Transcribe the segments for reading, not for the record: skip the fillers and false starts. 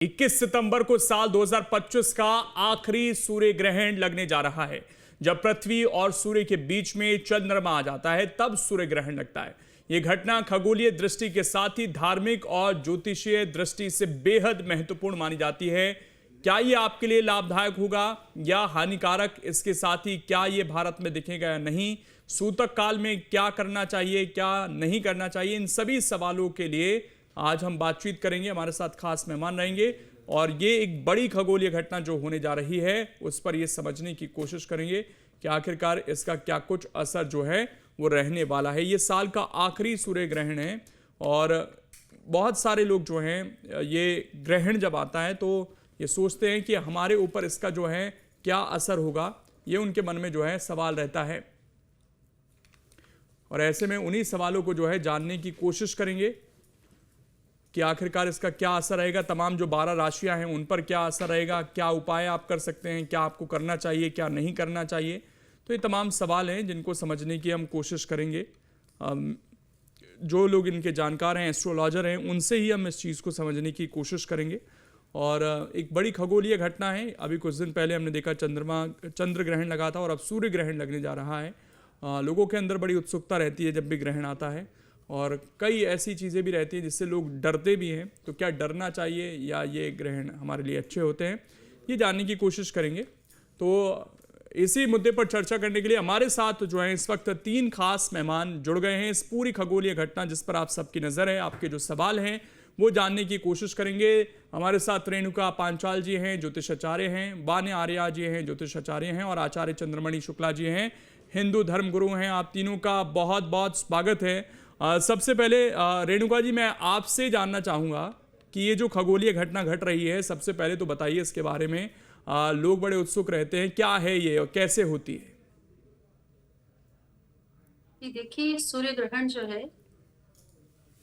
21 सितंबर को साल 2025 का आखिरी सूर्य ग्रहण लगने जा रहा है। जब पृथ्वी और सूर्य के बीच में चंद्रमा आ जाता है तब सूर्य ग्रहण लगता है। यह घटना खगोलीय दृष्टि के साथ ही धार्मिक और ज्योतिषीय दृष्टि से बेहद महत्वपूर्ण मानी जाती है। क्या यह आपके लिए लाभदायक होगा या हानिकारक? इसके साथ ही क्या यह भारत में दिखेगा या नहीं? सूतक काल में क्या करना चाहिए, क्या नहीं करना चाहिए? इन सभी सवालों के लिए आज हम बातचीत करेंगे। हमारे साथ खास मेहमान रहेंगे और ये एक बड़ी खगोलीय घटना जो होने जा रही है उस पर ये समझने की कोशिश करेंगे कि आखिरकार इसका क्या कुछ असर जो है वो रहने वाला है। ये साल का आखिरी सूर्य ग्रहण है और बहुत सारे लोग जो हैं ये ग्रहण जब आता है तो ये सोचते हैं कि हमारे ऊपर इसका जो है क्या असर होगा, ये उनके मन में जो है सवाल रहता है। और ऐसे में उन्हीं सवालों को जो है जानने की कोशिश करेंगे कि आखिरकार इसका क्या असर रहेगा। तमाम जो 12 राशियां हैं उन पर क्या असर रहेगा, क्या उपाय आप कर सकते हैं, क्या आपको करना चाहिए, क्या नहीं करना चाहिए। तो ये तमाम सवाल हैं जिनको समझने की हम कोशिश करेंगे। जो लोग इनके जानकार हैं, एस्ट्रोलॉजर हैं, उनसे ही हम इस चीज़ को समझने की कोशिश करेंगे। और एक बड़ी खगोलीय घटना है। अभी कुछ दिन पहले हमने देखा चंद्र ग्रहण लगा था और अब सूर्य ग्रहण लगने जा रहा है। लोगों के अंदर बड़ी उत्सुकता रहती है जब भी ग्रहण आता है और कई ऐसी चीज़ें भी रहती हैं जिससे लोग डरते भी हैं। तो क्या डरना चाहिए या ये ग्रहण हमारे लिए अच्छे होते हैं, ये जानने की कोशिश करेंगे। तो इसी मुद्दे पर चर्चा करने के लिए हमारे साथ जो है इस वक्त 3 खास मेहमान जुड़ गए हैं। इस पूरी खगोलीय घटना जिस पर आप सबकी नज़र है, आपके जो सवाल हैं वो जानने की कोशिश करेंगे। हमारे साथ रेणुका पांचाल जी हैं, ज्योतिषाचार्य हैं, बान्य आर्या जी हैं, ज्योतिषाचार्य हैं, और आचार्य चंद्रमणि शुक्ला जी हैं, हिंदू धर्म गुरु हैं। आप तीनों का बहुत बहुत स्वागत है। सबसे पहले रेणुका जी, मैं आपसे जानना चाहूँगा कि ये जो खगोलीय घटना घट रही है, सबसे पहले तो बताइए इसके बारे में। लोग बड़े उत्सुक रहते हैं, क्या है ये और कैसे होती है? देखिए, सूर्य ग्रहण जो है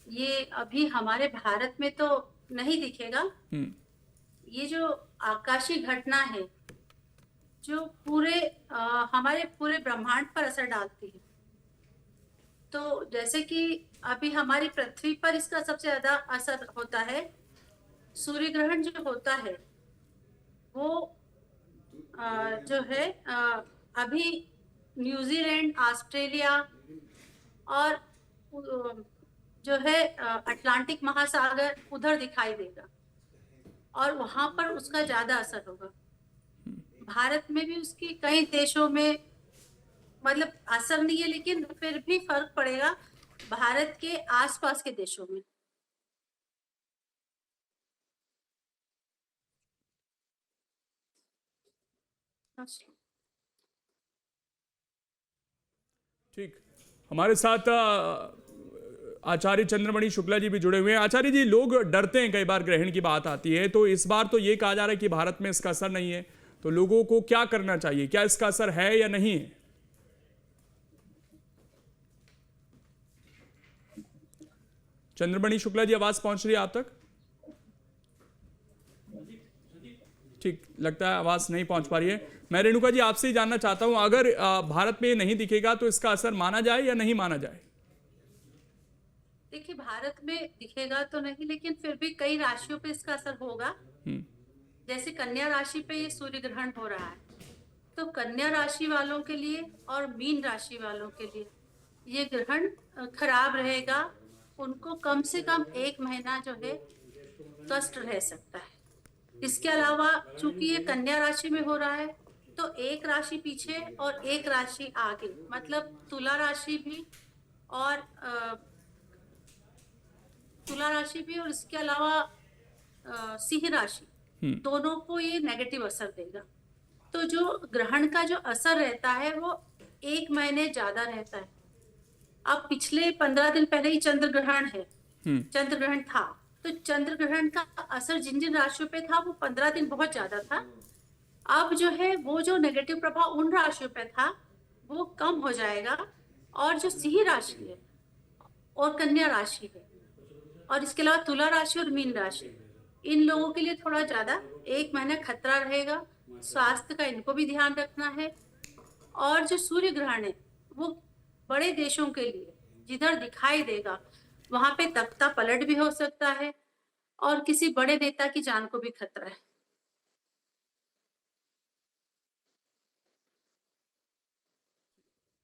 ये अभी हमारे भारत में तो नहीं दिखेगा। ये जो आकाशीय घटना है जो हमारे पूरे ब्रह्मांड पर असर डालती है। तो जैसे कि अभी हमारी पृथ्वी पर इसका सबसे ज्यादा असर होता है। सूर्य ग्रहण जो होता है वो जो है अभी न्यूजीलैंड, ऑस्ट्रेलिया और जो है अटलांटिक महासागर उधर दिखाई देगा और वहां पर उसका ज्यादा असर होगा। भारत में भी उसकी कई देशों में मतलब असर नहीं है, लेकिन फिर भी फर्क पड़ेगा भारत के आसपास के देशों में। ठीक, हमारे साथ आचार्य चंद्रमणि शुक्ला जी भी जुड़े हुए हैं। आचार्य जी, लोग डरते हैं, कई बार ग्रहण की बात आती है तो इस बार तो ये कहा जा रहा है कि भारत में इसका असर नहीं है, तो लोगों को क्या करना चाहिए? क्या इसका असर है या नहीं है? चंद्रमणि शुक्ला जी, आवाज पहुंच रही है आप तक? ठीक, लगता है आवाज नहीं पहुंच पा रही है। मैं रेणुका जी आपसे ही जानना चाहता हूं, अगर भारत में नहीं दिखेगा तो इसका असर माना जाए या नहीं माना जाए? देखिए, भारत में दिखेगा तो नहीं, लेकिन फिर भी कई राशियों पे इसका असर होगा। जैसे कन्या राशि पे ये सूर्य ग्रहण हो रहा है, तो कन्या राशि वालों के लिए और मीन राशि वालों के लिए ये ग्रहण खराब रहेगा। उनको कम से कम 1 महीना जो है कष्ट रह सकता है। इसके अलावा चूंकि ये कन्या राशि में हो रहा है तो एक राशि पीछे और एक राशि आगे, मतलब तुला राशि भी और इसके अलावा सिंह राशि, दोनों को ये नेगेटिव असर देगा। तो जो ग्रहण का जो असर रहता है वो 1 महीने ज्यादा रहता है। अब पिछले 15 दिन पहले ही चंद्र ग्रहण है, चंद्र ग्रहण था, तो चंद्र ग्रहण का असर जिन जिन राशियों पे था वो 15 दिन बहुत ज्यादा था। अब जो है वो जो नेगेटिव प्रभाव उन राशियों पे था वो कम हो जाएगा। और जो सिंह राशि है और कन्या राशि है और इसके अलावा तुला राशि और मीन राशि, इन लोगों के लिए थोड़ा ज्यादा 1 महीना खतरा रहेगा। स्वास्थ्य का इनको भी ध्यान रखना है। और जो सूर्य ग्रहण है वो बड़े देशों के लिए जिधर दिखाई देगा वहां पे तख्ता पलट भी हो सकता है। और किसी बड़े नेता की जान को भी खतरा है।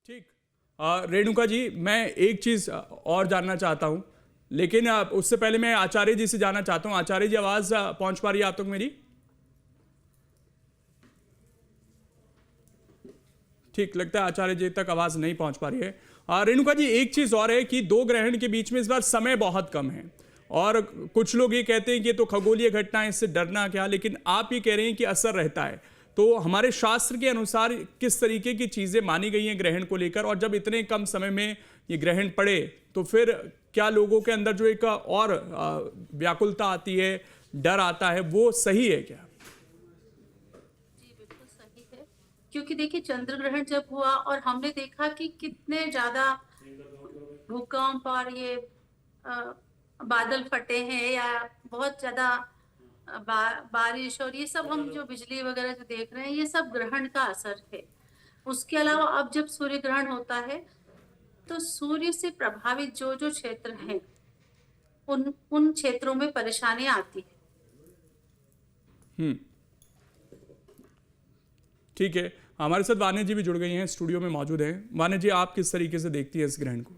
ठीक। रेणुका जी, मैं एक चीज और जानना चाहता हूं, लेकिन उससे पहले मैं आचार्य जी से जानना चाहता हूं। आचार्य जी, आवाज पहुंच पा रही है आप तक मेरी? ठीक, लगता है आचार्य जी तक आवाज नहीं पहुंच पा रही है। रेणुका जी, एक चीज और है कि दो ग्रहण के बीच में इस बार समय बहुत कम है, और कुछ लोग ये कहते हैं कि ये तो खगोलीय घटना है, इससे डरना क्या, लेकिन आप ये कह रहे हैं कि असर रहता है। तो हमारे शास्त्र के अनुसार किस तरीके की चीजें मानी गई हैं ग्रहण को लेकर, और जब इतने कम समय में ये ग्रहण पड़े तो फिर क्या लोगों के अंदर जो एक और व्याकुलता आती है, डर आता है, वो सही है क्या? जी बिल्कुल सही है, क्योंकि देखिए चंद्र ग्रहण जब हुआ और हमने देखा कि कितने ज्यादा भूकंप और ये बादल फटे हैं, या बहुत ज्यादा बारिश, और ये सब हम जो बिजली वगैरह जो देख रहे हैं, ये सब ग्रहण का असर है। उसके अलावा अब जब सूर्य ग्रहण होता है तो सूर्य से प्रभावित जो जो क्षेत्र हैं, उन क्षेत्रों में परेशानी आती है। ठीक है, हमारे साथ वाने जी भी जुड़ गई हैं, स्टूडियो में मौजूद हैं। वाने जी, आप किस तरीके से देखती है इस ग्रहण को?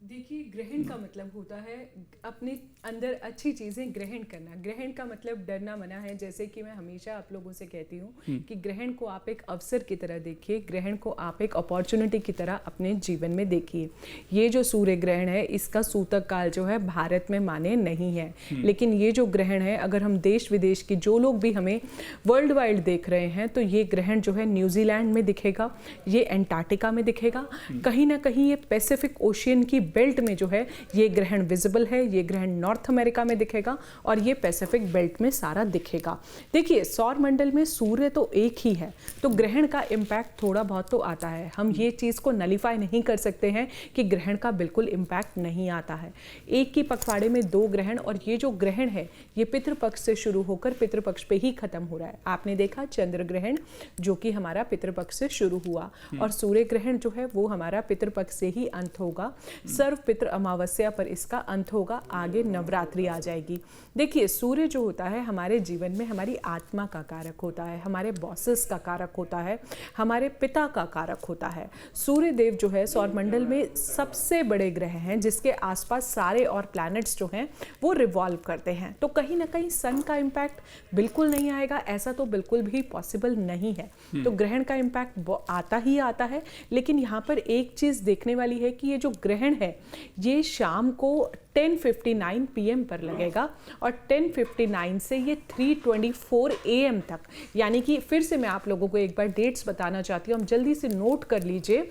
देखिए, ग्रहण का मतलब होता है अपने अंदर अच्छी चीज़ें ग्रहण करना। ग्रहण का मतलब डरना मना है। जैसे कि मैं हमेशा आप लोगों से कहती हूँ कि ग्रहण को आप एक अवसर की तरह देखिए, ग्रहण को आप एक अपॉर्चुनिटी की तरह अपने जीवन में देखिए। ये जो सूर्य ग्रहण है, इसका सूतक काल जो है भारत में मान्य नहीं है, लेकिन ये जो ग्रहण है, अगर हम देश विदेश की जो लोग भी हमें वर्ल्ड वाइड देख रहे हैं, तो ये ग्रहण जो है न्यूजीलैंड में दिखेगा, ये एंटार्क्टिका में दिखेगा, कहीं ना कहीं ये पैसिफिक ओशियन की बेल्ट में जो है ये ग्रहण विजिबल है। ये ग्रहण नॉर्थ अमेरिका में दिखेगा और ये पैसिफिक बेल्ट में सारा दिखेगा। देखिए, सौर मंडल में सूर्य तो एक ही है, तो ग्रहण का इम्पैक्ट थोड़ा बहुत तो आता है। हम ये चीज़ को नलीफाई नहीं कर सकते हैं कि ग्रहण का बिल्कुल इम्पैक्ट नहीं आता है। एक ही पखवाड़े में दो ग्रहण, और ये जो ग्रहण है ये पितृपक्ष से शुरू होकर पितृपक्ष पे ही खत्म हो रहा है। आपने देखा चंद्र ग्रहण जो कि हमारा पितृपक्ष से शुरू हुआ, और सूर्य ग्रहण जो है वो हमारा पितृपक्ष से ही अंत होगा। सर्व पितृ अमावस्या पर इसका अंत होगा, आगे नवरात्रि आ जाएगी। देखिए, सूर्य जो होता है हमारे जीवन में हमारी आत्मा का कारक होता है, हमारे बॉसेस का कारक होता है, हमारे पिता का कारक होता है। सूर्य देव जो है सौर मंडल में सबसे बड़े ग्रह हैं, जिसके आसपास सारे और प्लैनेट्स जो हैं वो रिवॉल्व करते हैं। तो कहीं ना कहीं सन का इम्पैक्ट बिल्कुल नहीं आएगा, ऐसा तो बिल्कुल भी पॉसिबल नहीं है। तो ग्रहण का इम्पैक्ट आता ही आता है, लेकिन यहाँ पर एक चीज़ देखने वाली है कि ये जो ग्रहण है ये शाम को 10:59 PM पर लगेगा, और 10:59 से ये 3:24 AM तक, यानी कि फिर से मैं आप लोगों को एक बार डेट्स बताना चाहती हूँ, हम जल्दी से नोट कर लीजिए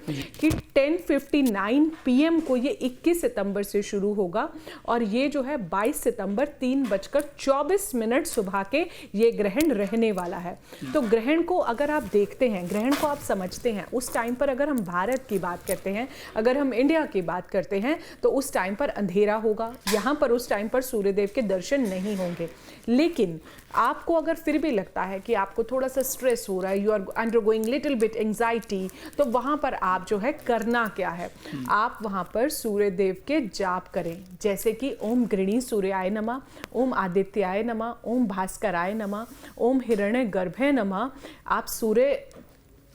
कि 10:59 PM को ये 21 सितंबर से शुरू होगा, और ये जो है 22 सितंबर 3:24 सुबह के ये ग्रहण रहने वाला है। तो ग्रहण को अगर आप देखते हैं, ग्रहण को आप समझते हैं, उस टाइम पर अगर हम भारत की बात करते हैं, अगर हम इंडिया की बात करते हैं, तो उस टाइम पर अंधेरा होगा, यहाँ पर उस टाइम पर सूर्यदेव के दर्शन नहीं होंगे। लेकिन आपको अगर फिर भी लगता है कि आपको थोड़ा सा स्ट्रेस हो रहा है, you are undergoing little bit anxiety, तो वहाँ पर आप जो है करना क्या है, आप वहाँ पर सूर्यदेव के जाप करें, जैसे कि ओम गृणी सूर्याय नमः, ओम आदित्याय नमः, ओम भास्कराय नमः, ओम हिरण्य गर्भे नमः। आप सूर्य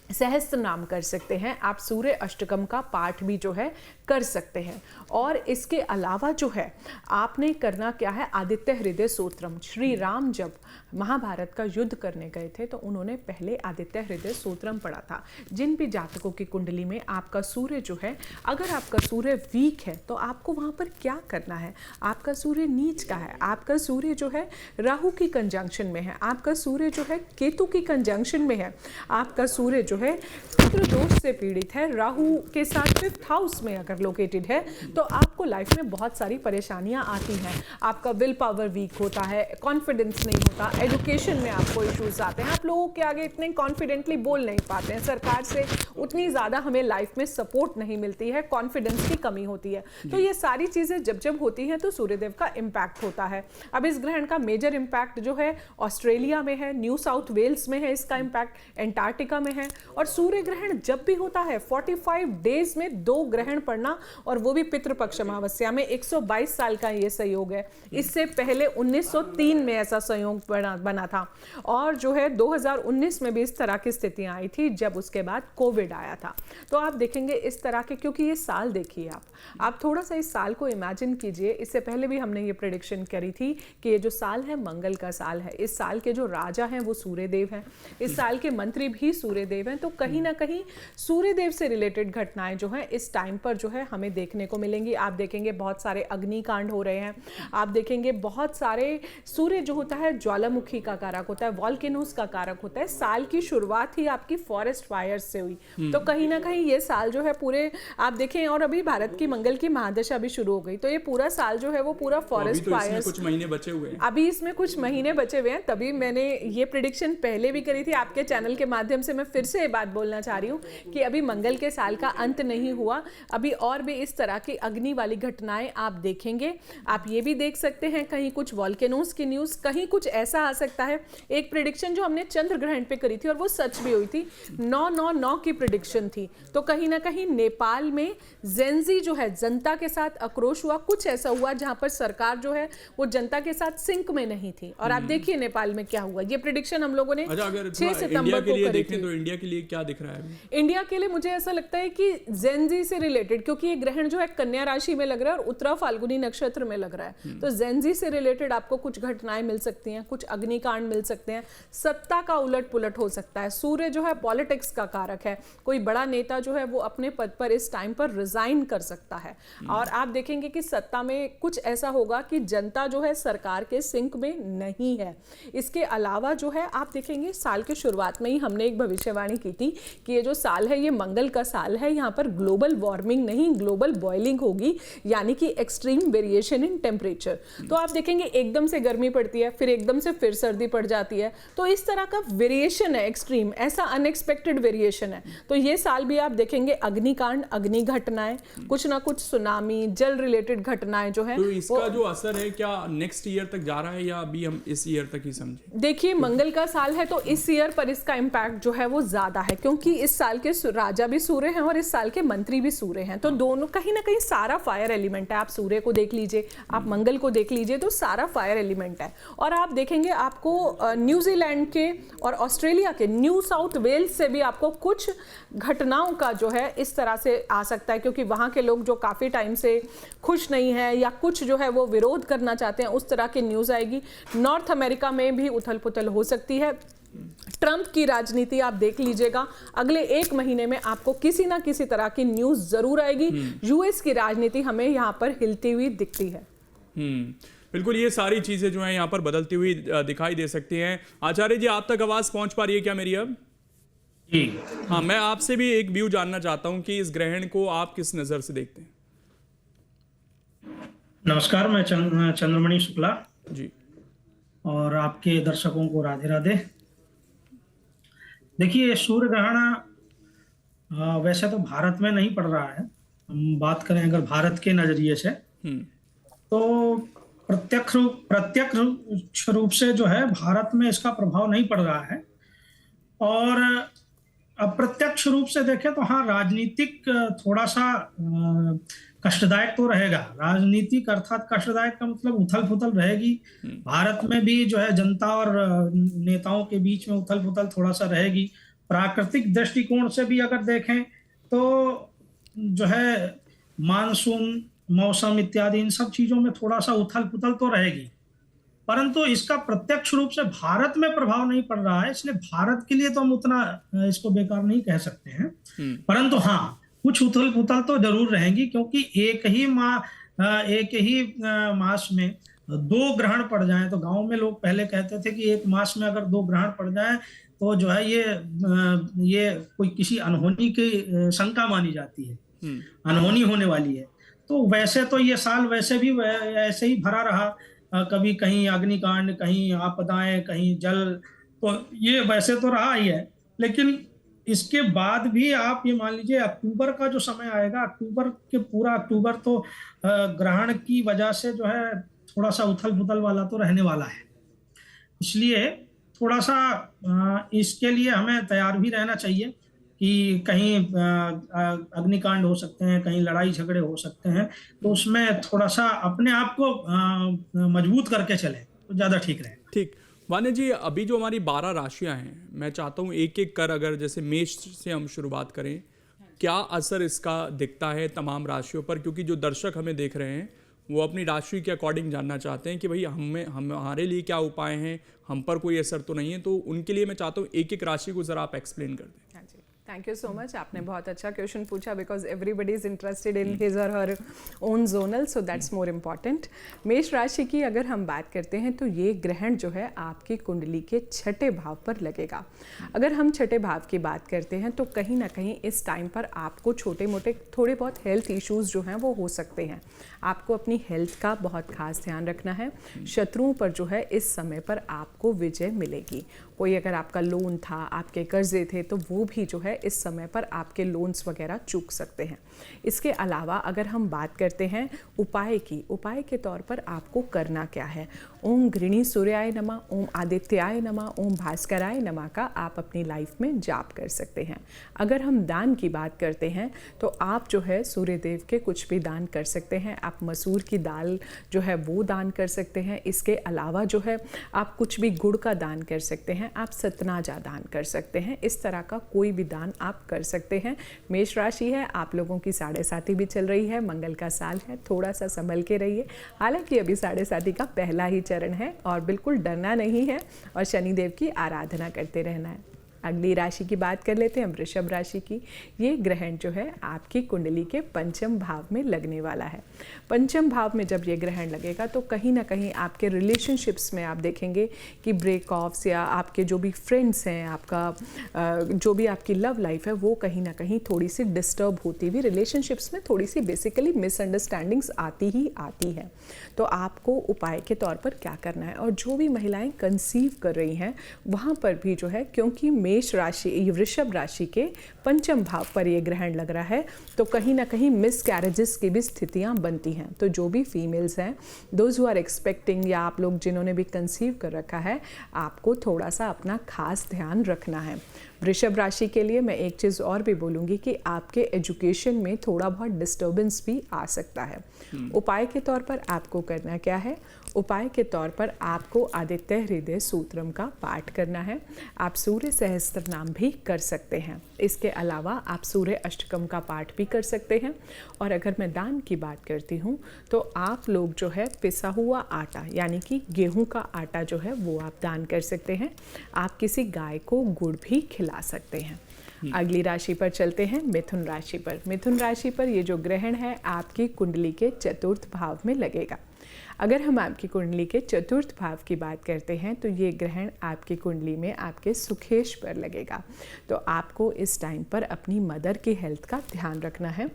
सहस्त्र नाम कर सकते हैं, आप सूर्य अष्टकम का पाठ भी जो है कर सकते हैं। और इसके अलावा जो है आपने करना क्या है, आदित्य हृदय स्तोत्रम। श्री राम जब महाभारत का युद्ध करने गए थे तो उन्होंने पहले आदित्य हृदय स्तोत्रम पढ़ा था। जिन भी जातकों की कुंडली में आपका सूर्य जो है, अगर आपका सूर्य वीक है तो आपको वहाँ पर क्या करना है, आपका सूर्य नीच का है, आपका सूर्य जो है राहु की कंजंक्शन में है, आपका सूर्य जो है केतु की कंजंक्शन में है, आपका सूर्य जो है पितृ दोष से पीड़ित है, राहु के साथ 5th हाउस में अगर लोकेटेड है, तो आपको लाइफ में बहुत सारी परेशानियां आती हैं। आपका विल पावर वीक होता है, कॉन्फिडेंस नहीं होता, एजुकेशन में आपको इश्यूज आते हैं, आप लोगों के आगे इतने कॉन्फिडेंटली बोल नहीं पाते हैं, सरकार से उतनी ज़्यादा हमें लाइफ में सपोर्ट नहीं मिलती है, कॉन्फिडेंस की कमी होती है। तो ये सारी चीज़ें जब जब होती हैं तो सूर्यदेव का इम्पैक्ट होता है। अब इस ग्रहण का मेजर इम्पैक्ट जो है ऑस्ट्रेलिया में है, न्यू साउथ वेल्स में है, इसका इम्पैक्ट एंटार्क्टिका में है, और सूर्य ग्रहण जब भी होता है 45 डेज में 2 ग्रहण पड़ना, और वो भी पितृपक्ष अमावस्या में। 122 साल का ये संयोग है। इससे पहले 1903 में ऐसा संयोग बना था, और जो है 2019 में भी इस तरह की स्थितियां आई थी, जब उसके बाद कोविड आया था। तो आप देखेंगे इस तरह के, क्योंकि ये साल देखिए आप थोड़ा सा इस साल को इमेजिन कीजिए। इससे पहले भी हमने ये प्रेडिक्शन करी थी कि ये जो साल है मंगल का साल है। इस साल के जो राजा हैं वो सूर्यदेव हैं, इस साल के मंत्री भी सूर्यदेव हैं। तो कहीं ना कहीं सूर्यदेव से रिलेटेड घटनाएं जो हैं इस टाइम पर जो है हमें देखने को मिलेंगी। आप देखेंगे बहुत सारे अग्निकांड हो रहे हैं, आप देखेंगे बहुत सारे, सूर्य जो होता है ज्वालामुखी का कारक होता है, वॉल्केनोस का कारक होता है। साल की शुरुआत ही आपकी फॉरेस्ट फायर्स से हुई। तो कहीं ना कहीं ये साल जो है पूरे आप देखें, और अभी भारत की मंगल की महादशा भी शुरू हो गई, तो ये पूरा साल जो है वो पूरा फॉरेस्ट फायर्स, कुछ महीने बचे हुए हैं, अभी इसमें कुछ महीने बचे हुए हैं। तभी मैंने ये प्रेडिक्शन पहले भी करी थी आपके चैनल के माध्यम से। मैं फिर से ये बात बोलना चाह रही हूँ कि अभी मंगल के साल का अंत नहीं हुआ, अभी और भी इस तरह की अग्नि वाली घटनाएं आप देखेंगे। आप ये भी देख सकते हैं कहीं कुछ वॉल्केनोस की न्यूज, कहीं कुछ ऐसा आ सकता है। एक प्रेडिक्शन जो हमने चंद्र ग्रहण पे करी थी और वो सच भी हुई थी, 999 की प्रेडिक्शन थी। तो कहीं ना कहीं नेपाल में जेंजी जो है जनता के साथ आक्रोश हुआ, कुछ ऐसा हुआ जहां पर सरकार जो है वो जनता के साथ सिंक में नहीं थी। और आप देखिए नेपाल में क्या हुआ। ये प्रेडिक्शन हम लोगों ने 6 सितंबर को करी थी। तो इंडिया के लिए क्या दिख रहा है? इंडिया के लिए मुझे ऐसा लगता है कि जेंजी से रिलेटेड, क्योंकि ये ग्रहण जो है कन्या राशि में लग रहा है और उत्तरा फाल्गुनी नक्षत्र में लग रहा है, तो जेंजी से रिलेटेड आपको कुछ घटनाएं मिल सकती हैं, कुछ अग्निकांड मिल सकते हैं, सत्ता का उलट पुलट हो सकता है। सूर्य जो है पॉलिटिक्स का कारक है, कोई बड़ा नेता जो है वो अपने पद पर इस टाइम पर रिजाइन कर सकता है। और आप देखेंगे कि सत्ता में कुछ ऐसा होगा कि जनता जो है सरकार के सिंक में नहीं है। इसके अलावा जो है आप देखेंगे साल के शुरुआत में ही हमने एक भविष्यवाणी की थी कि ये जो साल है ये मंगल का साल है, यहाँ पर ग्लोबल वार्मिंग नहीं ग्लोबल बॉइलिंग होगी, यानी कि एक्सट्रीम वेरिएशन इन टेम्परेचर। तो आप देखेंगे एकदम से गर्मी पड़ती है, फिर एकदम से फिर सर्दी पड़ जाती है, तो इस तरह का वेरिएशन है एक्सट्रीम, ऐसा अनएक्सपेक्टेड वेरिएशन है। तो ये साल भी आप देखेंगे अग्निकांड, अग्नि घटनाएं, कुछ ना कुछ सुनामी, जल रिलेटेड घटनाएं जो है। तो इसका जो असर है क्या नेक्स्ट ईयर तक जा रहा है या अभी हम इस ईयर तक ही समझे? देखिए मंगल का साल है तो इस ईयर पर इसका इम्पैक्ट जो है वो ज्यादा है, क्योंकि इस साल के राजा भी सूर्य हैं और इस साल के मंत्री भी सूर्य हैं। तो दोनों कहीं ना कहीं सारा फायर एलिमेंट है। आप सूर्य को देख लीजिए, आप मंगल को देख लीजिए, तो सारा फायर एलिमेंट है। और आप देखेंगे आपको न्यूजीलैंड के और ऑस्ट्रेलिया के न्यू साउथ वेल्स से भी आपको कुछ घटनाओं का जो है इस तरह से आ सकता है, क्योंकि वहाँ के लोग जो काफ़ी टाइम से खुश नहीं है या कुछ जो है वो विरोध करना चाहते हैं, उस तरह की न्यूज़ आएगी। नॉर्थ अमेरिका में भी उथल पुथल हो सकती है। ट्रंप की राजनीति आप देख लीजिएगा, अगले 1 महीने में आपको किसी ना किसी तरह की न्यूज़ जरूर आएगी। यूएस की राजनीति हमें यहाँ पर हिलती हुई दिखती है। बिल्कुल, ये सारी चीजें जो है यहाँ पर बदलती हुई दिखाई दे सकती हैं। आचार्य जी, आप तक आवाज पहुंच पा रही है क्या मेरी अब? जी हाँ, मैं आपसे भी एक व्यू जानना चाहता हूं कि इस ग्रहण को आप किस नजर से देखते हैं? नमस्कार, मैं चंद्रमणि शुक्ला जी, और आपके दर्शकों को राधे राधे। देखिए, सूर्य ग्रहण वैसे तो भारत में नहीं पड़ रहा है। हम बात करें अगर भारत के नजरिए से, तो प्रत्यक्ष रूप से जो है भारत में इसका प्रभाव नहीं पड़ रहा है। और अप्रत्यक्ष रूप से देखें तो हाँ, राजनीतिक थोड़ा सा कष्टदायक तो रहेगा। राजनीतिक अर्थात कष्टदायक का मतलब उथल पुथल रहेगी। भारत में भी जो है जनता और नेताओं के बीच में उथल पुथल थोड़ा सा रहेगी। प्राकृतिक दृष्टिकोण से भी अगर देखें तो जो है मानसून, मौसम इत्यादि इन सब चीजों में थोड़ा सा उथल पुथल तो रहेगी, परंतु इसका प्रत्यक्ष रूप से भारत में प्रभाव नहीं पड़ रहा है। इसलिए भारत के लिए तो हम उतना इसको बेकार नहीं कह सकते हैं। परंतु हाँ, कुछ उथल पुथल तो जरूर रहेंगी, क्योंकि एक ही मास में 2 ग्रहण पड़ जाएं तो गांव में लोग पहले कहते थे कि एक मास में अगर 2 ग्रहण पड़ जाएं तो जो है ये कोई किसी अनहोनी की शंका मानी जाती है, अनहोनी होने वाली है। तो वैसे तो ये साल वैसे भी ऐसे ही भरा रहा, कभी कहीं अग्निकांड, कहीं आपदाएं, कहीं जल, तो ये वैसे तो रहा ही है। लेकिन इसके बाद भी आप ये मान लीजिए अक्टूबर का जो समय आएगा, पूरा अक्टूबर तो ग्रहण की वजह से जो है थोड़ा सा उथल पुथल वाला तो रहने वाला है। इसलिए थोड़ा सा इसके लिए हमें तैयार भी रहना चाहिए। कि कहीं अग्निकांड हो सकते हैं, कहीं लड़ाई झगड़े हो सकते हैं, तो उसमें थोड़ा सा अपने आप को मजबूत करके चले तो ज़्यादा ठीक रहे। ठीक। वाने जी, अभी जो हमारी 12 राशियां हैं, मैं चाहता हूँ एक एक कर, अगर जैसे मेष से हम शुरुआत करें, क्या असर इसका दिखता है तमाम राशियों पर, क्योंकि जो दर्शक हमें देख रहे हैं वो अपनी राशि के अकॉर्डिंग जानना चाहते हैं कि भाई हमारे लिए क्या उपाय हैं, हम पर कोई असर तो नहीं है। तो उनके लिए मैं चाहता हूँ एक एक राशि को ज़रा आप एक्सप्लेन कर दें। हाँ जी, थैंक यू सो मच। आपने बहुत अच्छा क्वेश्चन पूछा because everybody is interested in his और her own zonal, so that's more important. मेष राशि की अगर हम बात करते हैं तो ये ग्रहण जो है आपकी कुंडली के छठे भाव पर लगेगा। अगर हम छठे भाव की बात करते हैं तो कहीं ना कहीं इस टाइम पर आपको छोटे मोटे थोड़े बहुत हेल्थ इश्यूज जो हैं वो हो सकते हैं। आपको अपनी हेल्थ का बहुत खास ध्यान रखना है। शत्रुओं पर जो है इस समय पर आपको विजय मिलेगी। कोई अगर आपका लोन था, आपके कर्जे थे, तो वो भी जो है इस समय पर आपके लोन्स वगैरह चूक सकते हैं। इसके अलावा अगर हम बात करते हैं उपाय की, उपाय के तौर पर आपको करना क्या है, ओम गृणी सूर्याय नमः, ओम आदित्याय नमः, ओम भास्कराय नमः का आप अपनी लाइफ में जाप कर सकते हैं। अगर हम दान की बात करते हैं तो आप जो है सूर्य देव के कुछ भी दान कर सकते हैं। आप मसूर की दाल जो है वो दान कर सकते हैं। इसके अलावा जो है आप कुछ भी गुड़ का दान कर सकते हैं, आप सतनाजा दान कर सकते हैं। इस तरह का कोई भी दान आप कर सकते हैं। मेष राशि है, आप लोगों की 7.5 भी चल रही है, मंगल का साल है, थोड़ा सा संभल के रहिए। हालांकि अभी 7.5 का पहला ही चरण है और बिल्कुल डरना नहीं है और शनिदेव की आराधना करते रहना है। अगली राशि की बात कर लेते हैं, वृषभ राशि की। ये ग्रहण जो है आपकी कुंडली के पंचम भाव में लगने वाला है। पंचम भाव में जब ये ग्रहण लगेगा तो कहीं ना कहीं आपके रिलेशनशिप्स में आप देखेंगे कि ब्रेक ऑफ्स या आपके जो भी फ्रेंड्स हैं, आपका जो भी आपकी लव लाइफ है वो कहीं ना कहीं थोड़ी सी डिस्टर्ब होती हुई, रिलेशनशिप्स में थोड़ी सी बेसिकली मिसअंडरस्टैंडिंग्स आती ही आती हैं। तो आपको उपाय के तौर पर क्या करना है, और जो भी महिलाएं कंसीव कर रही हैं वहाँ पर भी जो है, क्योंकि मेष राशि वृषभ राशि के पंचम भाव पर ये ग्रहण लग रहा है, तो कहीं ना कहीं मिस कैरेजेस की भी स्थितियां बनती हैं। तो जो भी फीमेल्स हैं, दोज हु आर एक्सपेक्टिंग, या आप लोग जिन्होंने भी कंसीव कर रखा है, आपको थोड़ा सा अपना खास ध्यान रखना है। वृषभ राशि के लिए मैं एक चीज़ और भी बोलूँगी कि आपके एजुकेशन में थोड़ा बहुत डिस्टर्बेंस भी आ सकता है। उपाय के तौर पर आपको करना क्या है, उपाय के तौर पर आपको आदित्य हृदय सूत्रम का पाठ करना है। आप सूर्य सहस्त्र नाम भी कर सकते हैं। इसके अलावा आप सूर्य अष्टकम का पाठ भी कर सकते हैं। और अगर मैं दान की बात करती हूँ तो आप लोग जो है पिसा हुआ आटा, यानी कि गेहूं का आटा जो है वो आप दान कर सकते हैं। आप किसी गाय को गुड़ भी खिला सकते हैं। अगली राशि पर चलते हैं, मिथुन राशि पर। मिथुन राशि पर ये जो ग्रहण है आपकी कुंडली के चतुर्थ भाव में लगेगा। अगर हम आपकी कुंडली के चतुर्थ भाव की बात करते हैं तो ये ग्रहण आपकी कुंडली में आपके सुखेश पर लगेगा। तो आपको इस टाइम पर अपनी मदर की हेल्थ का ध्यान रखना है।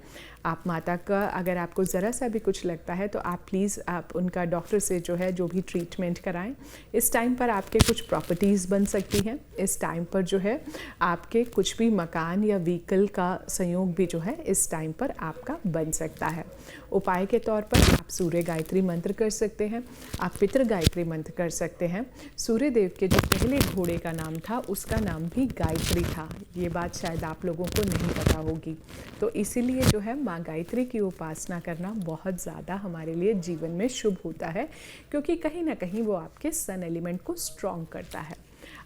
आप माता का अगर आपको ज़रा सा भी कुछ लगता है तो आप प्लीज़ आप उनका डॉक्टर से जो है जो भी ट्रीटमेंट कराएं। इस टाइम पर आपके कुछ प्रॉपर्टीज़ बन सकती हैं। इस टाइम पर जो है आपके कुछ भी मकान या व्हीकल का संयोग भी जो है इस टाइम पर आपका बन सकता है। उपाय के तौर पर आप सूर्य गायत्री मंत्र कर सकते हैं, आप पितृ गायत्री मंत्र कर सकते हैं। सूर्य देव के जो पहले घोड़े का नाम था उसका नाम भी गायत्री था। ये बात शायद आप लोगों को नहीं पता होगी। तो इसीलिए जो है माँ गायत्री की उपासना करना बहुत ज़्यादा हमारे लिए जीवन में शुभ होता है, क्योंकि कहीं ना कहीं वो आपके सन एलिमेंट को स्ट्रॉन्ग करता है।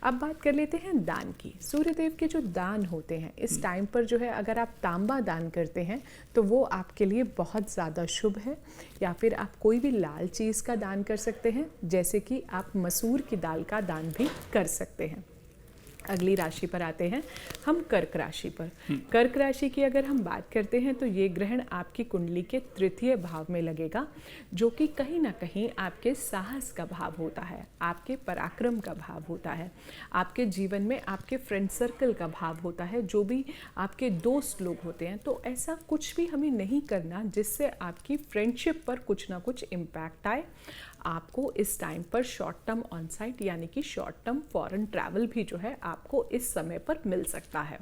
अब बात कर लेते हैं दान की। सूर्यदेव के जो दान होते हैं इस टाइम पर जो है, अगर आप तांबा दान करते हैं तो वो आपके लिए बहुत ज़्यादा शुभ है। या फिर आप कोई भी लाल चीज़ का दान कर सकते हैं, जैसे कि आप मसूर की दाल का दान भी कर सकते हैं। अगली राशि पर आते हैं हम, कर्क राशि पर। कर्क राशि की अगर हम बात करते हैं तो ये ग्रहण आपकी कुंडली के तृतीय भाव में लगेगा, जो कि कहीं ना कहीं आपके साहस का भाव होता है, आपके पराक्रम का भाव होता है, आपके जीवन में आपके फ्रेंड सर्कल का भाव होता है, जो भी आपके दोस्त लोग होते हैं। तो ऐसा कुछ भी हमें नहीं करना जिससे आपकी फ्रेंडशिप पर कुछ ना कुछ इम्पैक्ट आए। आपको इस टाइम पर शॉर्ट टर्म ऑन साइट यानी कि शॉर्ट टर्म फॉरेन ट्रैवल भी जो है आपको इस समय पर मिल सकता है।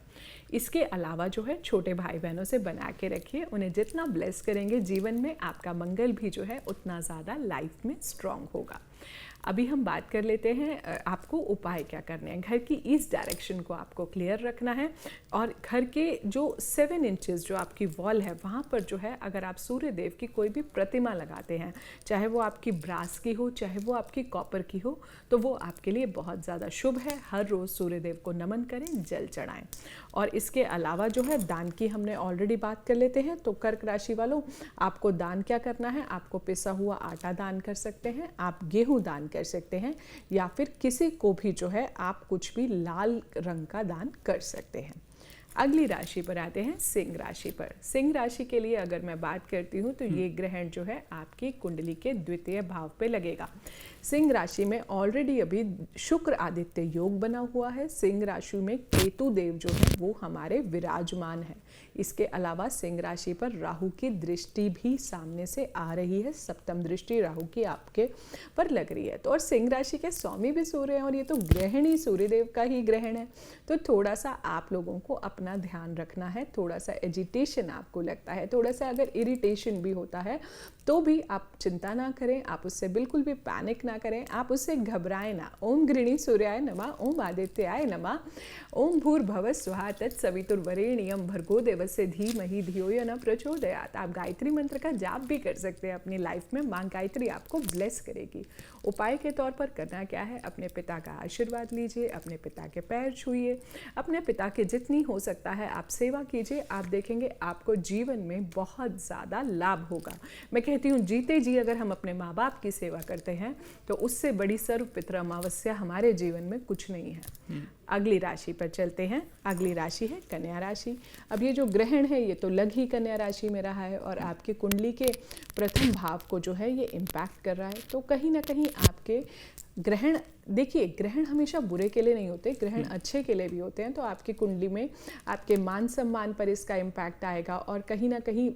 इसके अलावा जो है छोटे भाई बहनों से बना के रखिए, उन्हें जितना ब्लेस करेंगे जीवन में आपका मंगल भी जो है उतना ज़्यादा लाइफ में स्ट्रॉन्ग होगा। अभी हम बात कर लेते हैं आपको उपाय क्या करने हैं। घर की ईस्ट डायरेक्शन को आपको क्लियर रखना है और घर के जो 7 इंचेस जो आपकी वॉल है वहाँ पर जो है अगर आप सूर्य देव की कोई भी प्रतिमा लगाते हैं, चाहे वो आपकी ब्रास की हो चाहे वो आपकी कॉपर की हो, तो वो आपके लिए बहुत ज़्यादा शुभ है। हर रोज़ सूर्य देव को नमन करें, जल चढ़ाएं। और इसके अलावा जो है दान की हमने ऑलरेडी बात कर लेते हैं। तो कर्क राशि वालों, आपको दान क्या करना है, आपको पिसा हुआ आटा दान कर सकते हैं, आप गेहूं दान कर सकते हैं, या फिर किसी को भी जो है आप कुछ भी लाल रंग का दान कर सकते हैं। अगली राशि पर आते हैं सिंह राशि पर। सिंह राशि के लिए अगर मैं बात करती हूँ तो ये ग्रहण जो है आपकी कुंडली के द्वितीय भाव पे लगेगा। सिंह राशि में ऑलरेडी अभी शुक्र आदित्य योग बना हुआ है। सिंह राशि में केतु देव जो है वो हमारे विराजमान है। इसके अलावा सिंह राशि पर राहु की दृष्टि भी सामने से आ रही है। सप्तम दृष्टि राहु की आपके पर लग रही है। तो और सिंह राशि के स्वामी भी सूर्य हैं और ये तो ग्रहण ही सूर्यदेव का ही ग्रहण है। तो थोड़ा सा आप लोगों को अपना ध्यान रखना है। थोड़ा सा एजिटेशन आपको लगता है, थोड़ा सा अगर इरिटेशन भी होता है तो भी आप चिंता ना करें, आप उससे बिल्कुल भी पैनिक ना करें, आप उससे घबराएं ना। ओम गृणी सूर्याय नमः, ओम आदित्याय नमः, ओम भूर्भुवः स्वः तत्सवितुर्वरेण्यं भर्गो देवस्य धीमहि धियो यो न प्रचोदयात्। आप गायत्री मंत्र का जाप भी कर सकते हैं अपनी लाइफ में। माँ गायत्री आपको ब्लेस करेगी। उपाय के तौर पर करना क्या है, अपने पिता का आशीर्वाद लीजिए, अपने पिता के पैर छूइए, अपने पिता के जितनी हो सकता है आप सेवा कीजिए। आप देखेंगे आपको जीवन में बहुत ज़्यादा लाभ होगा। मैं कहती हूँ जीते जी अगर हम अपने माँ बाप की सेवा करते हैं तो उससे बड़ी सर्वपितृ अमावस्या हमारे जीवन में कुछ नहीं है। अगली राशि पर चलते हैं। अगली राशि है कन्या राशि। अब ये जो ग्रहण है ये तो लग ही कन्या राशि में रहा है और आपके कुंडली के प्रथम भाव को जो है ये इम्पैक्ट कर रहा है। तो कहीं ना कहीं आपके ग्रहण, देखिए ग्रहण हमेशा बुरे के लिए नहीं होते, ग्रहण अच्छे के लिए भी होते हैं। तो आपकी कुंडली में आपके मान सम्मान पर इसका इम्पैक्ट आएगा। और कहीं ना कहीं